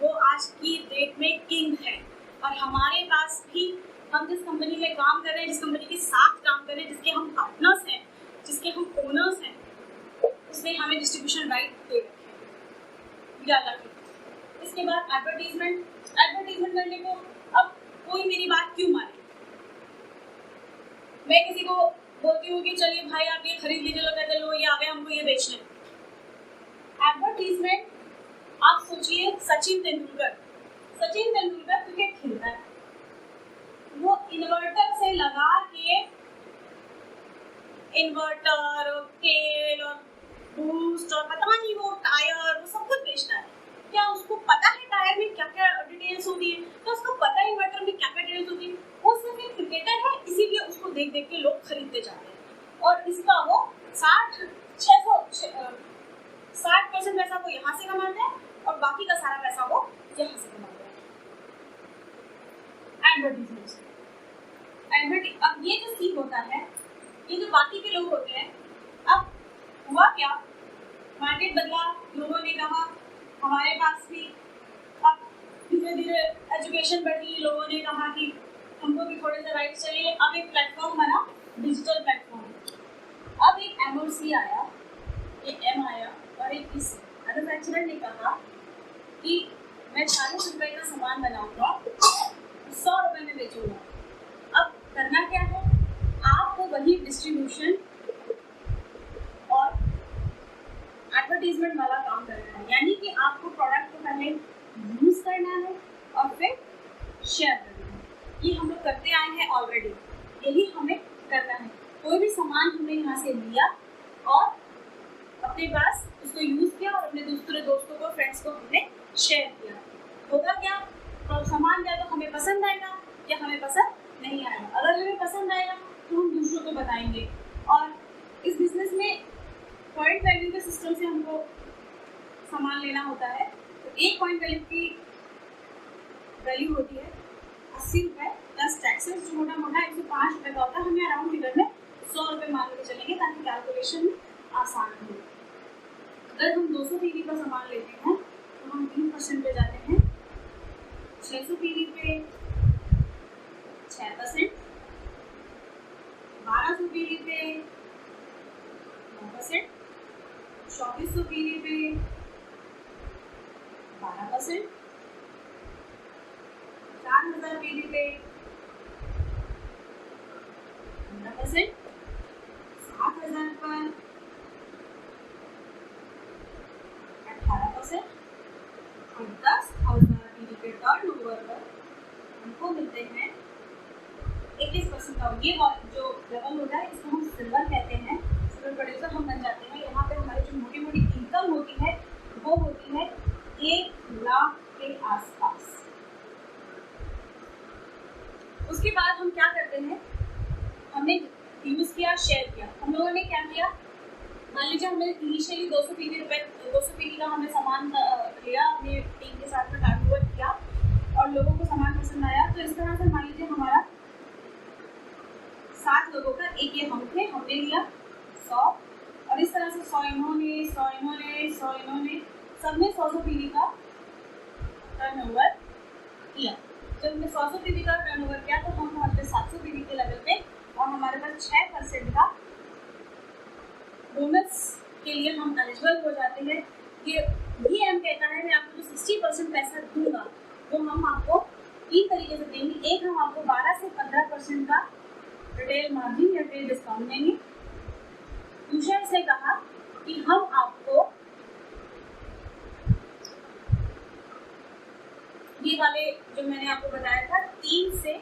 वो आज की डेट में किंग है। और हमारे पास भी, हम जिस कंपनी में काम कर रहे हैं, जिस कंपनी के साथ काम कर रहे हैं, जिसके हम पार्टनर्स हैं, जिसके हम ओनर्स हैं, उसने हमें डिस्ट्रीब्यूशन राइट दे रखे, याद रखें। इसके बाद एडवर्टीजमेंट, एडवर्टीजमेंट करने को अब कोई मेरी बात क्यों माने। मैं किसी को बोलती हूँ कि चलिए भाई आप ये खरीद लीजिए, लोग कहते लो ये आ गए हमको ये बेचना है। एडवर्टीजमेंट, आप सोचिए सचिन तेंदुलकर क्रिकेट खेलता है, वो इन्वर्टर से लगा के इन्वर्टर और तेल और बूस्ट और पता नहीं वो टायर वो सब कुछ बेचता है। क्या उसको पता है टायर में क्या क्या डिटेल्स होती है, तो उसको पता है इन्वर्टर में क्या क्या डिटेल्स होती है। वो सिर्फ एक क्रिकेटर है, इसीलिए उसको देख देख के लोग खरीदते जाते हैं। और इसका वो 60% पैसा वो यहाँ से कमाते हैं और बाकी का सारा पैसा वो यहाँ से कमाते हैं। एडवर्टीजमेंट, अब ये जो सीख होता है, ये जो बाकी के लोग होते हैं, अब हुआ क्या, मार्केट बदला, लोगों ने कहा हमारे पास भी, अब धीरे धीरे एजुकेशन बढ़ी, लोगों ने कहा कि हमको भी थोड़े से राइट चाहिए। अब एक प्लेटफॉर्म बना, डिजिटल प्लेटफॉर्म। अब एक MOC आया, एक M आया और एक इस मैन्युफैक्चरर ने कहा कि मैं 40 रुपए का सामान बनाऊंगा, 100 रुपए में बेचूंगा। अब करना क्या है, आपको वही डिस्ट्रीब्यूशन और एडवर्टीजमेंट वाला काम करना है, यानी कि आपको प्रोडक्ट को पहले यूज करना है और फिर शेयर करना है। ये हम लोग करते आए हैं ऑलरेडी, यही हमें करना है। कोई भी सामान हमने यहाँ से लिया और अपने पास उसको यूज किया और अपने दूसरे दोस्तों को, फ्रेंड्स को हमने शेयर किया। होगा क्या, तो सामान या तो हमें पसंद आएगा या हमें पसंद नहीं आएगा। अगर हमें पसंद आएगा तो हम दूसरों को बताएंगे। और इस बिजनेस में पॉइंट वैल्यू के सिस्टम से हमको सामान लेना होता है। तो एक पॉइंट वैल्यू की वैल्यू होती है 80 रुपये प्लस टैक्सेस, जो मोटा मोटा 105 रुपये का होता है। हमें अराउंड फिगर में 100 रुपये मान के चलेंगे ताकि कैलकुलेशन आसान हो। अगर हम 200 पीवी का सामान लेते हैं तो हम 3% पे जाते हैं, 600 पीवी पे 6%, 1200 पीवी पे 9%, 2400 पीवी पे 12%, 4000 पीवी पे 15%, 7000 पर 18% और 10,000 पीवी के टर्नओवर पर हमको मिलते हैं 21% का। ये जो लेवल होता है इसको हम सिल्वर कहते हैं, सिल्वर प्रोड्यूसर हम बन जाते हैं। यहाँ पे हमारी जो मोटी मोटी इनकम होती है वो होती है 1 लाख के आसपास। उसके बाद हम क्या करते हैं, हमने यूज किया, शेयर किया। हम लोगों ने क्या किया, मान लीजिए हमने इनिशियली 200 पीवी का हमने सामान लिया, अपनी टीम के साथ में टर्नओवर किया और लोगों को सामान पसंद आया। तो इस तरह से मान लीजिए हमारा 7 लोगों का, एक ये हम थे, हमने लिया 100 और इस तरह से 100 इन्होंने, सबने 100 पीवी का टर्नओवर किया। जब हमने 100 पीवी का टर्नओवर किया तो हम पहुंचे 700 पीवी के लेवल पे और हमारे पास 6% का बोनस के लिए हम एलिजिबल हो जाते हैं। ये VM कहता है मैं आपको जो 60% पैसा दूंगा वो हम आपको 3 तरीके से देंगे। एक, हम आपको 12 से 15% का रिटेल मार्जिन या रिटेल डिस्काउंट देंगे। दूसरा इसने कहा कि हम आपको ये वाले जो मैंने आपको बताया था 3 से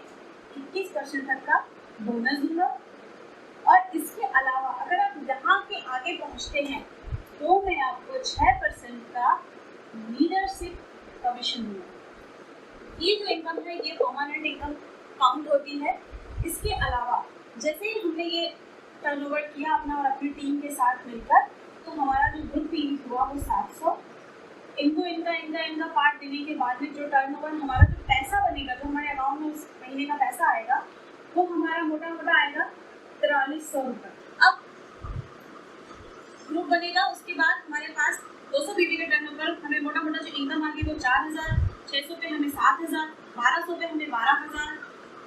21% तक का बोनस दूंगा और इसके अलावा अगर आप यहाँ के आगे पहुँचते हैं तो मैं आपको 6% का लीडरशिप कमीशन दूंगा। ये जो इनकम है ये परमानेंट इनकम काउंट होती है। इसके अलावा जैसे ही हमने ये टर्नओवर किया अपना और अपनी टीम के साथ मिलकर, तो हमारा जो ग्रुप पीवी हुआ वो 700, इनका पार्ट देने के बाद में जो टर्नओवर हमारा जो पैसा बनेगा, जो हमारे अकाउंट में उस महीने का पैसा आएगा वो हमारा मोटा मोटा आएगा 4300 रुपये। अब ग्रुप बनेगा, उसके बाद हमारे पास 200 पीवी के टर्नओवर हमें मोटा मोटा जो इनकम आ गई वो 4000, 600 पे हमें 7000, 1200 पे हमें 12000,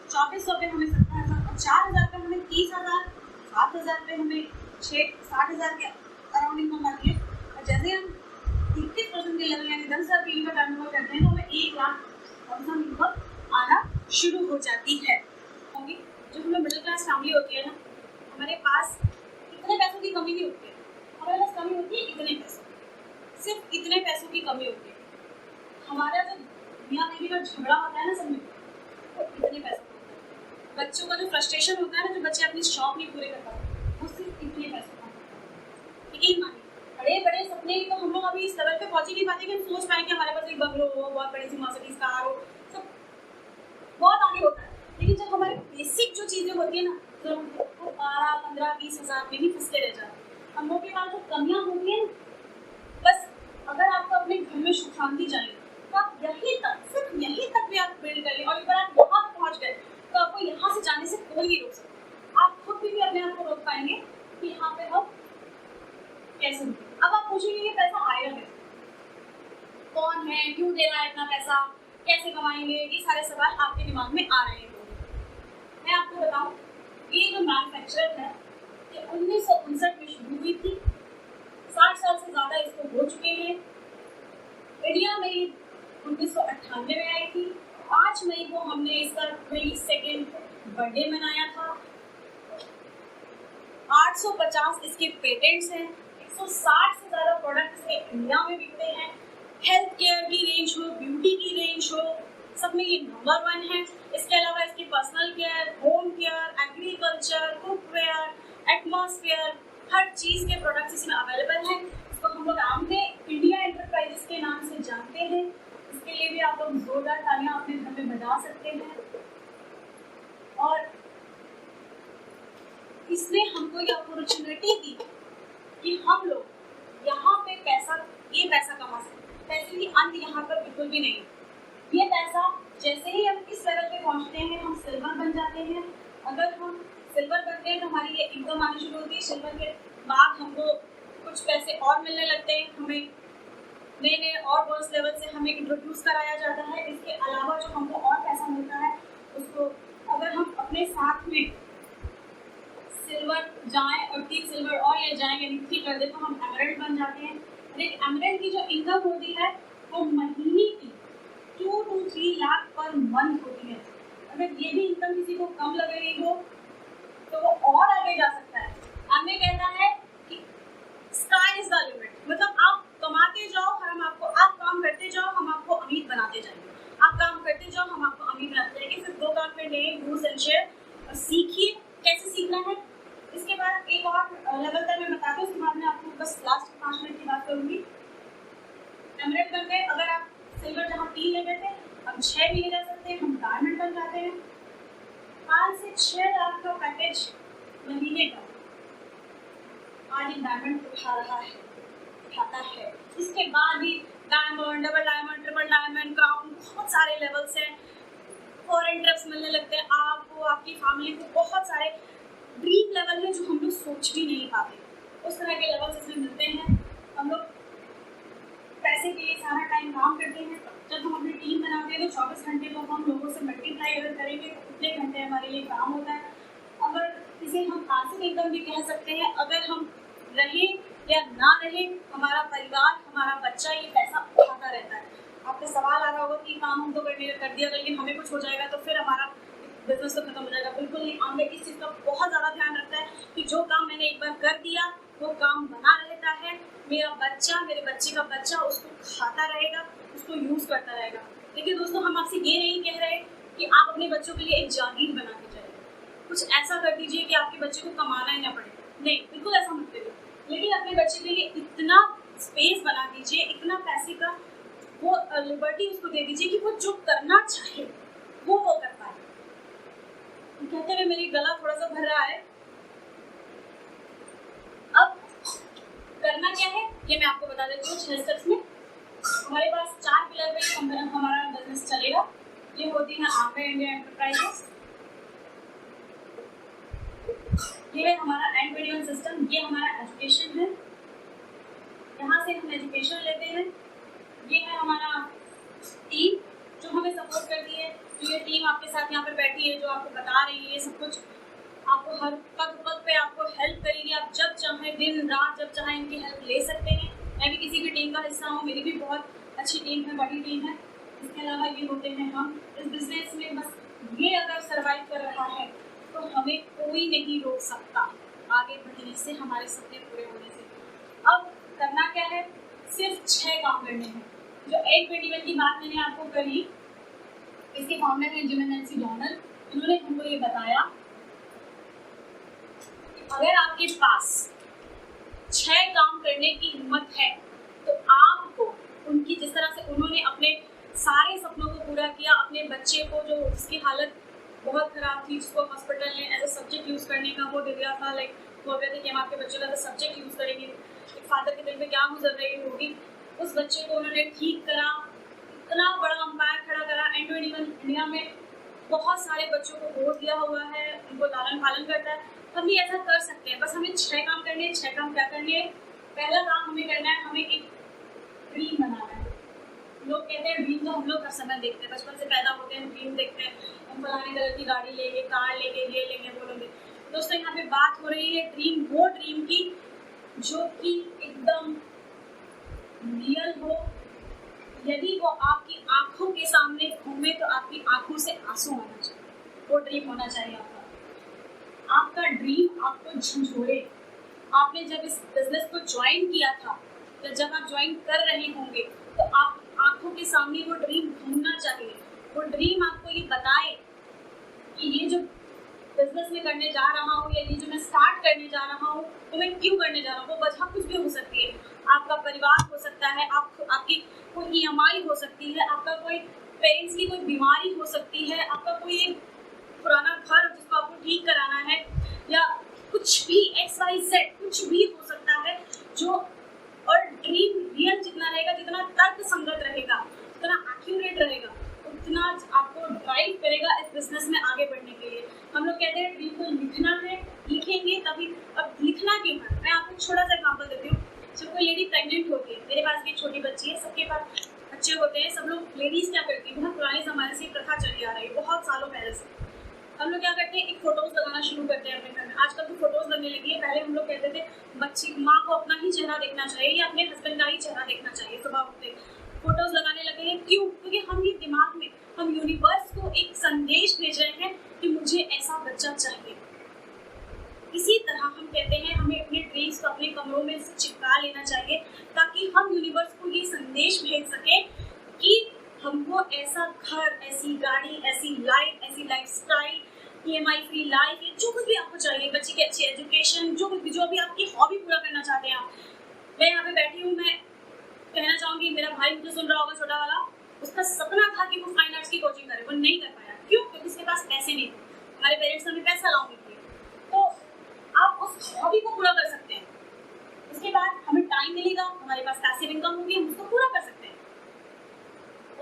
2400 पे हमें 17000 और 4000 पे हमें 30000, 7000 पे हमें 60,000 के अराउंड इनकम आती है। और जैसे हम 21% के लेवल यानी 10,000 पीवी का टर्नओवर करते हैं तो हमें 1 लाख इनकम आना शुरू हो जाती है। होंगी जो हमें मिडिल क्लास फैमिली होती है ना, हमारे पास इतने पैसों की कमी नहीं होती है, हमारे पास कमी होती है इतने पैसों, सिर्फ इतने पैसों की कमी होती है। हमारा जो मियाँ बीवी का झगड़ा होता है ना सब में, वो इतने पैसों का होता है। बच्चों का जो फ्रस्ट्रेशन होता है ना, जो बच्चे अपनी शौक नहीं पूरे कर पाते, वो सिर्फ इतने पैसों का होता है। यकीन मानिए बड़े बड़े सपने तो हम लोग अभी इस लेवल पे पहुंच ही नहीं पाते कि हम सोच पाएंगे हमारे पास एक बंगलो हो, बहुत बड़ी सी मर्सिडीज कार हो, सब बहुत आगे होता है। लेकिन जब हमारी बेसिक जो चीज़ें होती है ना, जब वो 12, 15, 20 हज़ार में ही फंसते रह जाते हैं। हम लोग के पास जो कमियाँ होती हैं, बस अगर आपको अपने घर में सुख शांति चाहिए तो आप यहीं तक, सिर्फ यहीं तक भी आप बिल्ड कर लें और एक बार आप यहाँ पर पहुँच गए तो आपको यहाँ से जाने से कोई नहीं रोक सकता। आप खुद भी अपने आप को रोक पाएंगे कि यहाँ पे हम कैसे रुके। अब आप पूछेंगे ये पैसा आएगा कैसे, कौन है, क्यों दे रहा है इतना पैसा, कैसे कमाएंगे, ये सारे सवाल आपके दिमाग में आ रहे हैं। मैं आपको बताऊं, ये जो मैन्युफैक्चरर है ये 1959 में शुरू हुई थी, 60 साल से ज़्यादा इसको हो चुके हैं। इंडिया में 1998 में आई थी। 5 मई को हमने इसका 22nd बर्थडे मनाया था। 850 इसके पेटेंट्स हैं, 160 से ज़्यादा प्रोडक्ट इसके इंडिया में बिकते हैं। हेल्थ केयर की रेंज हो, ब्यूटी की रेंज हो, सब में ये नंबर 1 है। इसके अलावा इसकी personal care, home care, agriculture, cookware, atmosphere, हर चीज़ के प्रोडक्ट्स इसमें अवेलेबल हैं। इसको हम लोग आम में इंडिया एंटरप्राइजेस के नाम से जानते हैं। इसके लिए भी आप लोग जोरदार तालियां अपने घर में बजा सकते हैं। और इसने हमको ये अपॉर्चुनिटी दी कि हम लोग यहाँ पे ये पैसा कमा सकते हैं। पैसे की अंत यहाँ पर बिल्कुल भी नहीं। ये पैसा जैसे ही हम इस लेवल पे पहुँचते हैं, हम सिल्वर बन जाते हैं। अगर हम सिल्वर बनते हैं तो हमारी ये इनकम आनी शुरू होती है। सिल्वर के बाद हमको कुछ पैसे और मिलने लगते हैं, हमें नए नए और बॉस लेवल से हमें इंट्रोड्यूस कराया जाता है। इसके अलावा जो हमको और पैसा मिलता है उसको अगर हम अपने साथ में सिल्वर जाएं और 3 सिल्वर और ले जाएं यानी 3 कर दे तो हम एमरल्ड बन जाते हैं। लेकिन एमरल्ड की जो इनकम होती है वो महीने की 2 to 3 लाख पर मंथ होती है। अगर ये भी इनकम किसी को कम लग रही हो तो वो और आगे जा सकता है। हमें कहता है कि स्काई इज द लिमिट, मतलब आप कमाते जाओ और हम आपको, आप काम करते जाओ हम आपको अमीर बनाते जाएंगे, आप काम करते जाओ हम आपको अमीर बनाते जाएंगे। सिर्फ 2 काम करने हैं, डूज एंड शेयर, और सीखिए कैसे सीखना है। इसके बाद एक और लेवल तक मैं बताती हूँ, उसके बाद में आपको बस लास्ट 5 मिनट की बात करूँगी। एमरल्ड बन गए, अगर आप सिल्वर जहाँ 3 ले गए थे अब 6 भी ले जा सकते हैं, हम डायमंड बन जाते हैं। 5 से 6 लाख का पैकेज महीने का आज एक डायमंड उठाता है। इसके बाद भी diamond, double diamond, triple diamond, crown, बहुत सारे लेवल्स हैं। फॉरेन ट्रिप्स मिलने लगते हैं आपको, आपकी फैमिली को, बहुत सारे ड्रीम लेवल है जो हम लोग सोच भी नहीं पाते। उस तरह के लेवल्स इसमें मिलते हैं। हम लोग पैसे के लिए सारा टाइम काम करते हैं। जब हम अपनी टीम बनाते हैं तो 24 घंटे को हम लोगों से मल्टीप्लाई अगर करेंगे तो उतने घंटे हमारे लिए काम होता है। अगर इसे हम पासिव इनकम भी कह सकते हैं। अगर हम रहें या ना रहें, हमारा परिवार, हमारा बच्चा ये पैसा उठाता रहता है। आपका सवाल आ रहा होगा कि काम हम तो कर दिया लेकिन हमें कुछ हो जाएगा तो फिर हमारा बिजनेस तो खत्म हो जाएगा। बिल्कुल नहीं, हमें इस चीज़ का बहुत ज़्यादा ध्यान रखता है कि जो काम मैंने एक बार कर दिया वो काम बना रहता है। मेरा बच्चा, मेरे बच्चे का बच्चा उसको खाता रहेगा, उसको यूज़ करता रहेगा। देखिए दोस्तों, हम आपसे ये नहीं कह रहे कि आप अपने बच्चों के लिए एक जागीर बना के जाइए, कुछ ऐसा कर दीजिए कि आपके बच्चे को कमाना ही ना पड़े। नहीं, बिल्कुल ऐसा मत करिए। लेकिन अपने बच्चे के लिए इतना स्पेस बना दीजिए, इतना पैसे का वो लिबर्टी उसको दे दीजिए कि वो जो करना चाहे वो कर पाए। कहते हुए मेरी गला थोड़ा सा भर रहा है। अब करना क्या है ये मैं आपको बता देती हूँ 6 स्टेप्स में। हमारे पास 4 पिलर पे हमारा बिजनेस चलेगा। ये होती है आम्बे इंडिया एंटरप्राइजेस, ये है हमारा एंड वीडियो सिस्टम, ये हमारा एजुकेशन है, यहाँ से हम एजुकेशन लेते हैं। ये है हमारा टीम जो हमें सपोर्ट करती है, जो ये टीम आपके साथ यहाँ पर बैठी है, जो आपको बता रही है, ये सब कुछ आपको हर पग पे आपको हेल्प करेगी। आप जब चाहे दिन रात जब चाहे इनकी हेल्प ले सकते हैं। मैं भी किसी की टीम का हिस्सा हूँ, मेरी भी बहुत अच्छी टीम है, बड़ी टीम है। इसके अलावा ये होते हैं हम इस बिजनेस में। बस ये अगर सर्वाइव कर रहा है तो हमें कोई नहीं रोक सकता आगे बढ़ने से, हमारे सपने पूरे होने से। अब करना क्या है, सिर्फ 6 काम करने हैं। जो 821 की बात मैंने आपको करी, इसके फाउंडर हैं जिम नैंसी डोनल। इन्होंने हमको ये बताया कि अगर आपके पास 6 काम करने की हिम्मत है तो आपको उनकी, जिस तरह से उन्होंने अपने सारे सपनों को पूरा किया, अपने बच्चे को जो जिसकी हालत बहुत खराब थी, जिसको हॉस्पिटल ने एज ए सब्जेक्ट यूज़ करने का वो दे दिया था, लाइक बोल रहे थे कि हम आपके बच्चे का सब्जेक्ट यूज़ करेंगे, एक फादर के दिल में क्या गुजर रही होगी। उस बच्चे को उन्होंने ठीक करा, इतना बड़ा अंपायर खड़ा करा। एंड21 इंडिया में बहुत सारे बच्चों को गोद दिया हुआ है, उनको लालन पालन करता है। हम भी ऐसा कर सकते हैं। बस हमें 6 काम करने हैं। 6 काम क्या करने हैं? पहला काम हमें करना है, हमें एक ड्रीम बनाना है। लोग कहते हैं ड्रीम तो हम लोग हर समय देखते हैं, बचपन से पैदा होते हैं ड्रीम देखते हैं, हम फलाने कलर की गाड़ी लेंगे, कार लेंगे, ये लेंगे, वो लेंगे। दोस्तों यहाँ पे बात हो रही है ड्रीम, वो ड्रीम की जो कि एकदम रियल हो। यदि वो आपकी आंखों के सामने घूमे तो आपकी आंखों से आंसू आना चाहिए, वो ड्रीम होना चाहिए आपका। आपका ड्रीम आपको झंझोड़े। आपने जब इस बिजनेस को ज्वाइन किया था या जब आप ज्वाइन कर रहे होंगे तो आप आंखों के सामने वो ड्रीम घूमना चाहिए। वो ड्रीम आपको ये बताए कि ये जो बिजनेस में करने जा रहा हूँ या ये जो मैं स्टार्ट करने जा रहा हूँ तो मैं क्यों करने जा रहा हूँ। वो वजह कुछ भी हो सकती है, आपका परिवार हो सकता है, आपकी कोई EMI हो सकती है, आपका कोई पेरेंट्स की कोई बीमारी हो सकती है, आपका कोई पुराना घर जिसको आपको ठीक कराना है, या कुछ भी XYZ कुछ भी हो सकता है जो। और ड्रीम रियल जितना रहेगा, जितना तर्क संगत रहेगा, जितना एक्यूरेट रहेगा, उतना आपको ड्राइव करेगा इस बिजनेस में आगे बढ़ने के लिए। हम लोग कहते हैं ड्रीम को लिखना है, लिखेंगे तभी। अब लिखना क्यों है, मैं आपको छोटा सा एग्जाम्पल देती हूँ। जब कोई लेडी प्रेग्नेंट होती है, मेरे पास भी एक छोटी बच्ची है, सबके पास बच्चे होते हैं, सब लोग लेडीज क्या करती है, बहुत पुराने ज़माने से प्रथा चली आ रही है, बहुत सालों पहले से। हम लोग क्या करते हैं, एक फोटोज लगाना शुरू करते हैं अपने घर में। आजकल तो फोटोज लगने लगी है, पहले हम लोग कहते थे बच्ची माँ को अपना ही चेहरा देखना चाहिए या अपने हस्बैंड का ही चेहरा देखना चाहिए। सुबह उठते फोटोज लगाने लगे हैं, क्यों? क्योंकि हम ये दिमाग में, हम यूनिवर्स को एक संदेश भेज रहे हैं कि मुझे ऐसा बच्चा चाहिए। इसी तरह हम कहते हैं हमें अपने ड्रीम्स को अपने कमरों में से चिपका लेना चाहिए, ताकि हम यूनिवर्स को ये संदेश भेज सकें कि हमको ऐसा घर, ऐसी गाड़ी, ऐसी लाइफस्टाइल, EMI फ्री लाइफ, जो कुछ भी आपको चाहिए, बच्चे की अच्छी एजुकेशन, जो भी आपकी हॉबी पूरा करना चाहते हैं आप। मैं यहाँ पे बैठी हूँ, मैं कहना चाहूँगी, मेरा भाई मुझे सुन रहा होगा, छोटा वाला, उसका सपना था कि वो फाइन आर्ट्स की कोचिंग करे, वो नहीं कर पाया। क्यों? क्योंकि उसके पास पैसे नहीं थे। हमारे पेरेंट्स हमें पैसा अलाउ नहीं किया। तो आप उस हॉबी को पूरा कर सकते हैं। उसके बाद हमें टाइम मिलेगा, हमारे पास पैसिव इनकम होगी, हम उसको पूरा कर सकते हैं।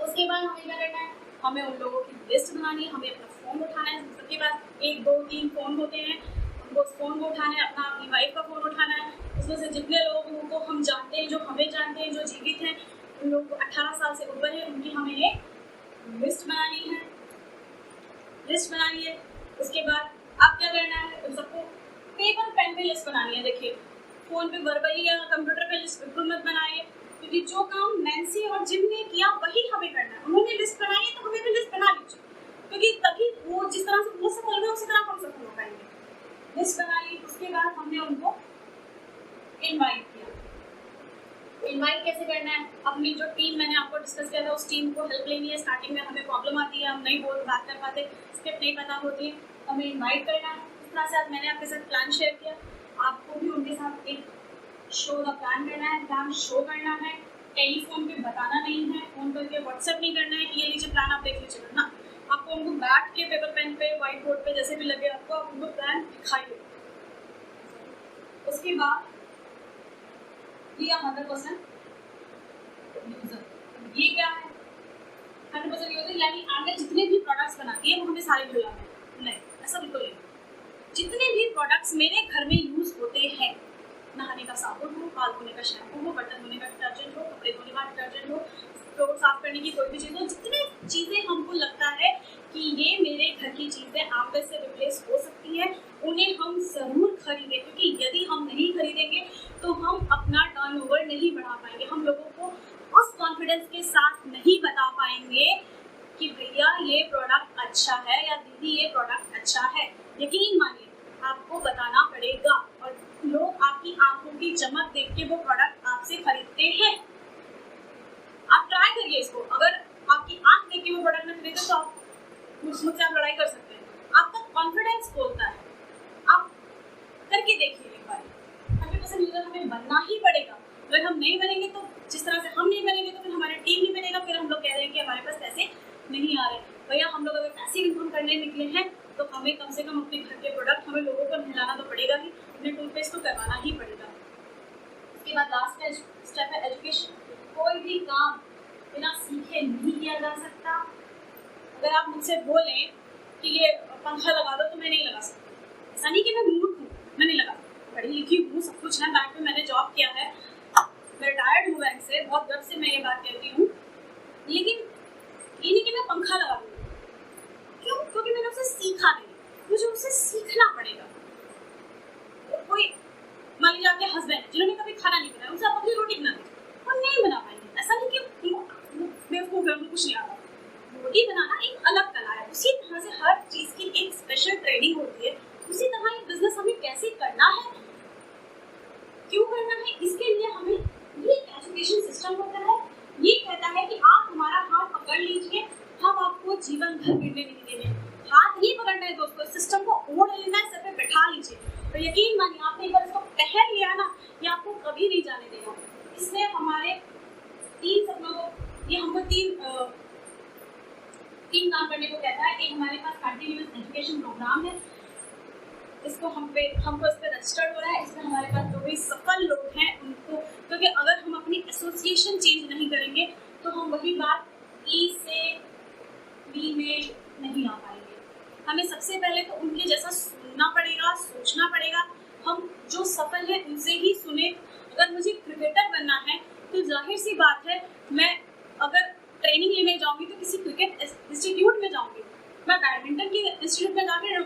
उसके बाद हमें क्या करना है, हमें उन लोगों की लिस्ट बनानी है, हमें अपना फ़ोन उठाना है। सबके पास 1, 2, 3 फ़ोन होते हैं, हमको उस फ़ोन को उठाना है, अपनी वाइफ का फ़ोन उठाना है। उसमें से जितने लोगों को हम जानते हैं, जो हमें जानते हैं, जो जीवित हैं, उन लोगों को 18 साल से ऊपर है, उनकी हमें एक लिस्ट बनानी है। उसके बाद आप क्या करना है, उन सबको पेपर पेन पे लिस्ट बनानी है। देखिए, फ़ोन पे वर्बली या कंप्यूटर पे लिस्ट बिल्कुल मत बनाइए, क्योंकि जो काम नैन्सी और जिम ने किया वही हमें करना है। उन्होंने लिस्ट बनाई है तो हमें भी लिस्ट बना लीजिए, क्योंकि तभी वो जिस तरह से वो सफल हुए उसी तरह हम सफल हो पाएंगे। लिस्ट बना ली, उसके बाद हमने उनको इनवाइट किया। इनवाइट कैसे करना है, अपनी जो टीम मैंने आपको डिस्कस किया था, उस टीम को हेल्प लेनी है। स्टार्टिंग में हमें प्रॉब्लम आती है, हम नहीं बात कर पाते, स्क्रिप्ट नहीं पता होती है, हमें इनवाइट करना है। इस तरह से आज मैंने आपके साथ प्लान शेयर किया, आपको भी उनके साथ एक शो का प्लान करना है, प्लान शो करना है। टेलीफोन पे बताना नहीं है, फोन करके व्हाट्सएप नहीं करना है कि ये लीजिए प्लान, आप देख लीजिएगा ना। आपको उनको बैठ के पेपर पेन पे, व्हाइट बोर्ड पे, जैसे भी लगे आपको, आप उनको प्लान दिखाइए। उसके बाद लिया 100% यूजर। ये क्या है 100% यूजर, यानी आपने जितने भी प्रोडक्ट्स बनाती है वो हमें सारे बुलाने हैं। नहीं, ऐसा बिल्कुल नहीं। जितने भी प्रोडक्ट्स मेरे घर में यूज होते हैं, नहाने का साबुन हो, बाल धोने का शैम्पू हो, बर्तन धोने का डिटर्जेंट हो, कपड़े धोने का डिटर्जेंट हो, फ्लोर साफ करने की कोई भी चीज़ हो, जितने चीज़ें हमको लगता है कि ये मेरे घर की चीज़ें आपस से रिप्लेस हो सकती है, उन्हें हम ज़रूर खरीदें। क्योंकि यदि हम नहीं खरीदेंगे तो हम अपना टर्नओवर नहीं बढ़ा पाएंगे, हम लोगों को उस कॉन्फिडेंस के साथ नहीं बता पाएंगे कि भैया ये प्रोडक्ट अच्छा है या दीदी ये प्रोडक्ट अच्छा है। यकीन मानिए आपको बताना पड़ेगा, और लोग आपकी आंखों की चमक देख के वो प्रोडक्ट आपसे खरीदते हैं। आप ट्राई करिए इसको, अगर आपकी आंख देख के वो प्रोडक्ट ना खरीदे तो आप मुझसे आप लड़ाई कर सकते हैं। आपका कॉन्फिडेंस बोलता है, आप करके देखिए एक बार। 100% यूजर हमें बनना ही पड़ेगा। अगर हम नहीं बनेंगे तो, जिस तरह से हम नहीं बनेंगे तो फिर हमारी टीम नहीं बनेगा, फिर हम लोग कह रहे हैं कि हमारे पास पैसे नहीं आ रहे। भैया हम लोग अगर पैसे इनकम करने निकले हैं तो हमें कम से कम अपने घर के प्रोडक्ट, हमें लोगों को नहलाना तो पड़ेगा ही, उन्हें टूथपेस्ट तो करवाना ही पड़ेगा। उसके बाद लास्ट स्टेप है एजुकेशन। कोई भी काम बिना सीखे नहीं किया जा सकता। अगर आप मुझसे बोलें कि ये पंखा लगा दो तो मैं नहीं लगा सकती। ऐसा नहीं कि मैं मूर्ख हूँ, मैं नहीं लगा, पढ़ी लिखी हूँ, सब कुछ है, बैंक में मैंने जॉब किया है, मैं रिटायर्ड हूँ बैंक से, बहुत गर्व से मैं ये बात कहती हूँ। लेकिन ये नहीं कि मैं पंखा लगा दूँ। क्यों? क्योंकि मैंने उसे सीखा नहीं, मुझे उसे सीखना पड़ेगा। कोई मान लीजिए आपके हस्बैंड जिन्होंने कभी खाना नहीं बनाया, उनसे आप अपनी रोटी बना दीजिए, वो नहीं बना पाएंगे। ऐसा नहीं कि बेवकूफ़ है, उनको कुछ नहीं आता। रोटी बनाना एक अलग कला है। उसी तरह से हर चीज़ की एक स्पेशल ट्रेनिंग होती है। उसी तरह ये बिजनेस हमें कैसे करना है, क्यों करना है, इसके लिए हमें ये एजुकेशन सिस्टम होता है। ये कहता है कि आप हमारा हाथ पकड़ लीजिए, हम आपको जीवन भर गिरने नहीं देंगे। हाथ नहीं पकड़ना है दोस्तों, सिस्टम को ओढ़ लेना है, सर पे बैठा लीजिए। तो यकीन मानिए आपने एक बार इसको पहन लिया ना, ये आपको कभी नहीं जाने देगा। इसलिए हमारे 3 सपनों को, ये हमको तीन काम करने को कहता है। एक हमारे पास कंटिन्यूअस एजुकेशन प्रोग्राम है, इसको हमको इस पर रजिस्टर्ड हो रहा है। इसमें हमारे पास जो भी सफल लोग हैं उनको, क्योंकि अगर हम अपनी एसोसिएशन चेंज नहीं करेंगे तो हम वही बात ई से ट्रेनिंग में नहीं आ पाएंगे। हमें सबसे पहले तो उनके जैसा सुनना पड़ेगा, सोचना पड़ेगा। हम जो सफल है उनसे ही सुने। अगर मुझे क्रिकेटर बनना है तो जाहिर सी बात है, मैं अगर ट्रेनिंग लेने जाऊंगी तो किसी क्रिकेट इंस्टीट्यूट में जाऊंगी। मैं बैडमिंटन के इंस्टीट्यूट में जाके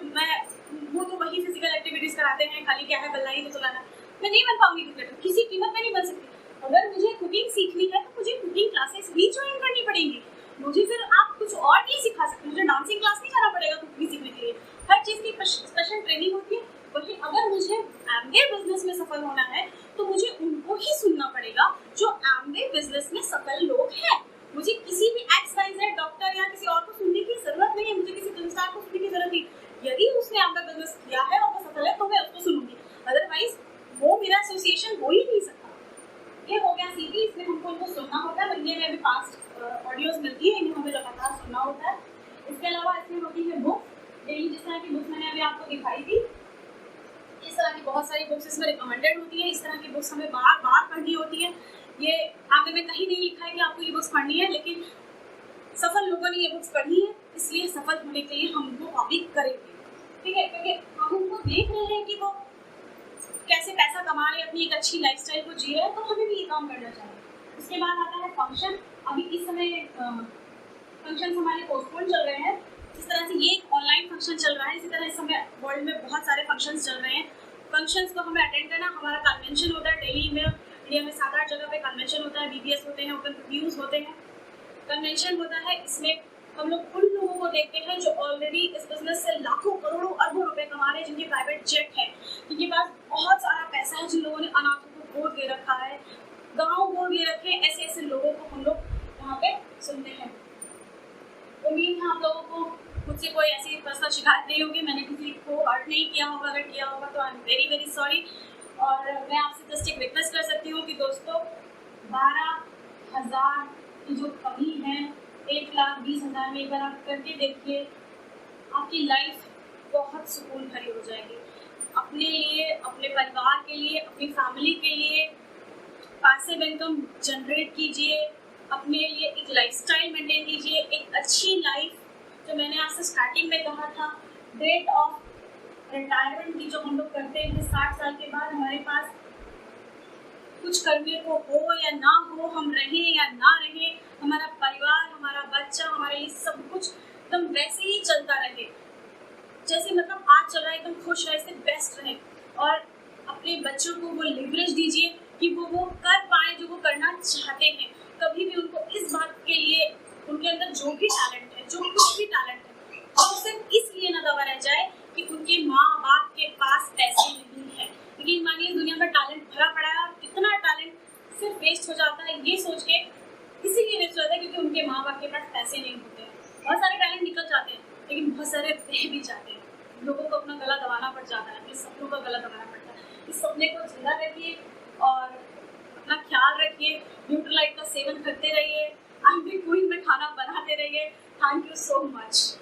वो तो वही फिजिकल एक्टिविटीज कराते हैं, खाली क्या है बल्ला ही तो चलाना। मैं नहीं बन पाऊंगी क्रिकेटर, किसी कीमत में नहीं बन सकती। अगर मुझे कुकिंग सीखनी है तो मुझे कुकिंग क्लासेस भी ज्वाइन करनी पड़ेंगी। मुझे फिर आप कुछ और नहीं सिखा सकते, मुझे डांसिंग क्लास नहीं जाना पड़ेगा कुकिंग सीखने के लिए। हर चीज़ की स्पेशल ट्रेनिंग होती है। वही अगर मुझे एमवे बिजनेस में सफल होना है तो मुझे उनको ही सुनना पड़ेगा जो एमवे बिजनेस में सफल लोग हैं। मुझे किसी भी XYZ डॉक्टर या किसी और को सुनने की जरूरत नहीं है, मुझे किसी फिल्म स्टार को सुनने की जरूरत नहीं। यदि उसने एमवे बिजनेस किया है और वो सफल है तो मैं उसको सुनूंगी, अदरवाइज वो मेरा एसोसिएशन हो ही नहीं सकता। ये हो गया सीधी, इसमें हमको उनको सुनना होता है। महीने में भी 5 ऑडियोज मिलती है, इन्हें हमें लगातार सुनना होता है। इसके अलावा इसमें होती है बुक्स डेली, जिस तरह की बुक्स मैंने अभी आपको दिखाई थी। इस तरह की बहुत सारी बुक्स इसमें रिकमेंडेड होती है। इस तरह की बुक्स हमें बार बार पढ़नी होती है। ये आगे में कहीं नहीं लिखा है कि आपको ये बुक्स पढ़नी है, लेकिन सफल लोगों ने ये बुक्स पढ़ी है, इसलिए सफल होने के लिए हम उनको कॉपी करेंगे। ठीक है, क्योंकि हम उनको देख रहे हैं कि वो कैसे पैसा कमा रहे, अपनी एक अच्छी लाइफस्टाइल को जी रहे हैं, तो हमें भी ये काम करना चाहिए। उसके बाद आता है फंक्शन। अभी इस समय फंक्शन हमारे पोस्टपोन चल रहे हैं। जिस तरह से ये एक ऑनलाइन फंक्शन चल रहा है, इसी तरह इस समय वर्ल्ड में बहुत सारे फंक्शंस चल रहे हैं। फंक्शंस को हमें अटेंड करना। हमारा कन्वेंशन होता है दिल्ली में, इंडिया में 7-8 जगह पे कन्वेंशन होता है। BBS होते हैं, ओपन रिव्यूज होते हैं, कन्वेंशन होता है। इसमें हम लोग उन लोगों को देखते हैं जो ऑलरेडी इस बिजनेस से लाखों करोड़ों अरबों रुपए कमा रहे हैं, जिनके प्राइवेट जेट है, जिनके पास बहुत सारा पैसा है, जिन लोगों ने अनाथों को गोद दे रखा है, गाँव गोद दे रखे हैं। ऐसे ऐसे लोगों को हम लोग वहाँ पे सुनते हैं। उम्मीद है आप लोगों को मुझसे कोई ऐसी पर्सनल शिकायत नहीं होगी, मैंने किसी को हर्ट नहीं किया होगा। अगर किया होगा तो I am very very sorry. और मैं आपसे जस्ट एक रिक्वेस्ट कर सकती हूँ कि दोस्तों, 12,000 की जो कमी है 1,20,000 में एक बार आप करके देखिए, आपकी लाइफ बहुत सुकून भरी हो जाएगी। अपने लिए, अपने परिवार के लिए, अपनी फैमिली के लिए पैसिव इनकम जनरेट कीजिए, अपने लिए एक लाइफस्टाइल मेंटेन कीजिए, एक अच्छी लाइफ। जो मैंने आपसे स्टार्टिंग में कहा था, डेट ऑफ रिटायरमेंट की जो हम लोग करते हैं 60 साल के बाद हमारे पास कुछ करने को हो या ना हो, हम रहें या ना रहें, हमारा परिवार, हमारा बच्चा, हमारे लिए सब कुछ एकदम वैसे ही चलता रहे जैसे मतलब आज चल रहा है, एकदम खुश रहे, इससे बेस्ट रहे। और अपने बच्चों को वो लिवरेज दीजिए कि वो कर पाए जो वो करना चाहते हैं। कभी भी उनको इस बात के लिए, उनके अंदर जो भी टैलेंट है, जो कुछ भी टैलेंट है, वो सिर्फ इसलिए ना दबा रह जाए कि उनके माँ बाप के पास पैसे नहीं है। लेकिन मानिए दुनिया में टैलेंट भरा पड़ा है, कितना टैलेंट सिर्फ वेस्ट हो जाता है ये सोच के, इसीलिए वेस्ट हो जाता है क्योंकि उनके माँ बाप के पास पैसे नहीं होते हैं। बहुत सारे टैलेंट निकल जाते हैं, लेकिन बहुत सारे रह भी जाते हैं। लोगों को अपना गला दबाना पड़ जाता है, अपने सपनों का गला दबाना पड़ता है। इस सपने को जिंदा रखिए और अपना ख्याल रखिए। न्यूट्रलाइट का सेवन करते रहिए, आंटी क्वीन में खाना बनाते रहिए। Thank you so much.